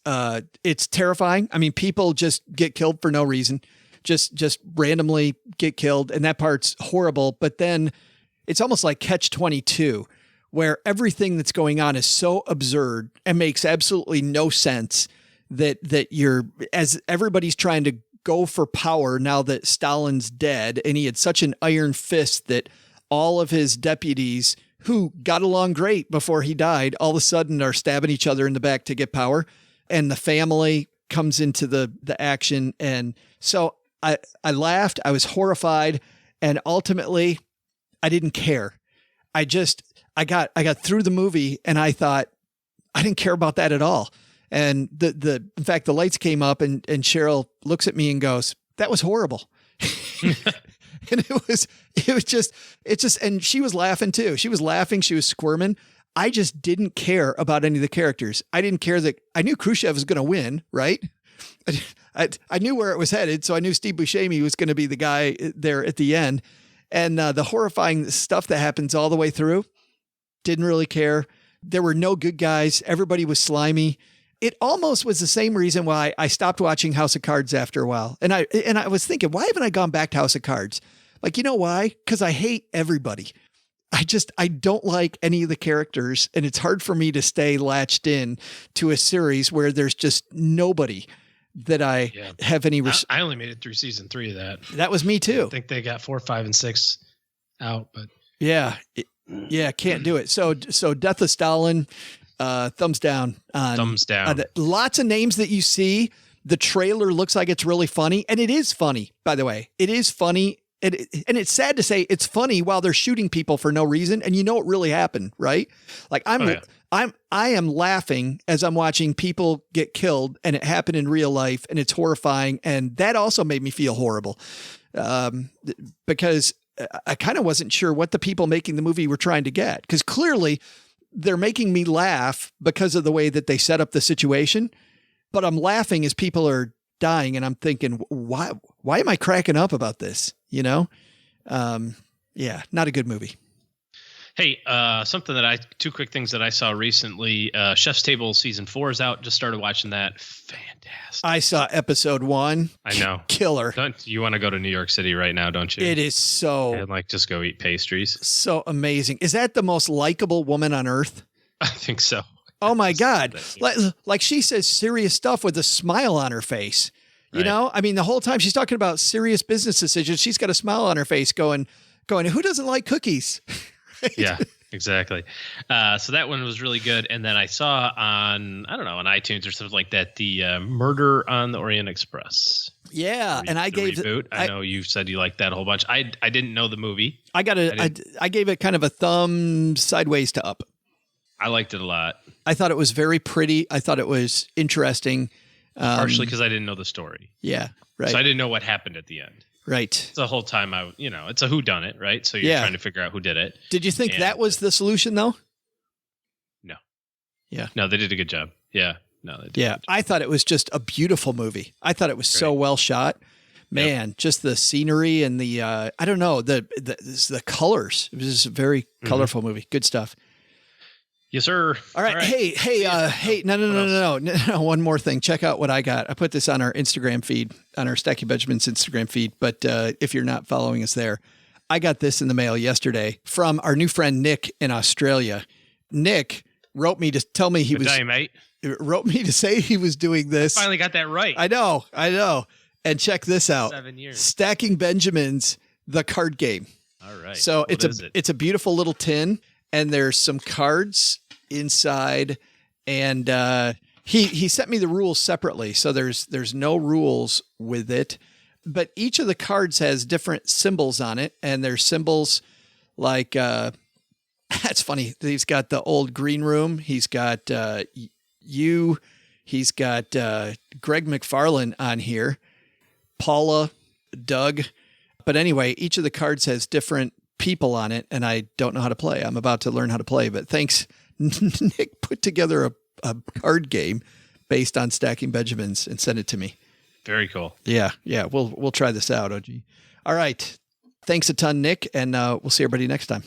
terrifying. I mean, people just get killed for no reason, just randomly get killed. And that part's horrible. But then it's almost like Catch-22, where everything that's going on is so absurd and makes absolutely no sense that as everybody's trying to go for power now that Stalin's dead, and he had such an iron fist that all of his deputies who got along great before he died, all of a sudden are stabbing each other in the back to get power. And the family comes into the action. And so I laughed, I was horrified, and ultimately I didn't care. I got through the movie and I thought, I didn't care about that at all. And in fact, the lights came up and Cheryl looks at me and goes, that was horrible. And it just, and she was laughing too. She was laughing. She was squirming. I just didn't care about any of the characters. I didn't care that I knew Khrushchev was going to win, right? I knew where it was headed. So I knew Steve Buscemi was going to be the guy there at the end. And the horrifying stuff that happens all the way through, didn't really care. There were no good guys. Everybody was slimy. It almost was the same reason why I stopped watching House of Cards after a while. And I was thinking, why haven't I gone back to House of Cards? Like, you know why? Because I hate everybody. I don't like any of the characters, and it's hard for me to stay latched in to a series where there's just nobody that I have any. I only made it through season 3 of that. That was me too. I think they got 4, 5, and 6 out, but can't do it. So Death of Stalin. Thumbs down. Thumbs down. Lots of names that you see. The trailer looks like it's really funny, and it is funny. By the way, it is funny, and it's sad to say it's funny while they're shooting people for no reason, and you know it really happened, right? Like I am laughing as I'm watching people get killed, and it happened in real life, and it's horrifying, and that also made me feel horrible, because I kind of wasn't sure what the people making the movie were trying to get, because clearly they're making me laugh because of the way that they set up the situation, but I'm laughing as people are dying, and I'm thinking, why am I cracking up about this? You know? Not a good movie. Hey, two quick things that I saw recently. Chef's Table season 4 is out. Just started watching that. Fantastic. I saw episode 1. I know. Killer. You want to go to New York City right now, don't you? It is so. And just go eat pastries. So amazing. Is that the most likable woman on earth? I think so. Oh my God. Like she says serious stuff with a smile on her face. You know, I mean, the whole time she's talking about serious business decisions, she's got a smile on her face going, who doesn't like cookies? Right? Yeah, exactly. So that one was really good. And then I saw on iTunes or something like that, the Murder on the Orient Express. Yeah. And I gave it. I know you said you liked that a whole bunch. I didn't know the movie. I gave it kind of a thumb sideways to up. I liked it a lot. I thought it was very pretty. I thought it was interesting. Partially because I didn't know the story. Yeah. Right. So I didn't know what happened at the end. Right. The whole time it's a whodunit, right? So you're trying to figure out who did it. Did you think that was the solution though? Yeah. No, they did a good job. Yeah. No, they did. Yeah. I thought it was just a beautiful movie. I thought it was so well shot. Man, just the scenery and the I don't know, the colors. It was just a very colorful movie. Good stuff. Yes, sir. All right. Hey, no. One more thing. Check out what I got. I put this on our Instagram feed, on our Stacking Benjamins Instagram feed. But if you're not following us there, I got this in the mail yesterday from our new friend Nick in Australia. Nick wrote me to tell me wrote me to say he was doing this. I finally got that right. I know. And check this out. 7 years. Stacking Benjamins, the card game. All right. So it's a beautiful little tin, and there's some cards inside, and he sent me the rules separately. So there's no rules with it, but each of the cards has different symbols on it, and there's symbols like that's funny. He's got the old green room. He's got you. He's got Greg McFarlane on here. Paula, Doug. But anyway, each of the cards has different people on it, and I don't know how to play. I'm about to learn how to play, but thanks. Nick put together a card game based on Stacking Benjamins and sent it to me. Very cool. Yeah. We'll try this out, OG. All right. Thanks a ton, Nick, and we'll see everybody next time.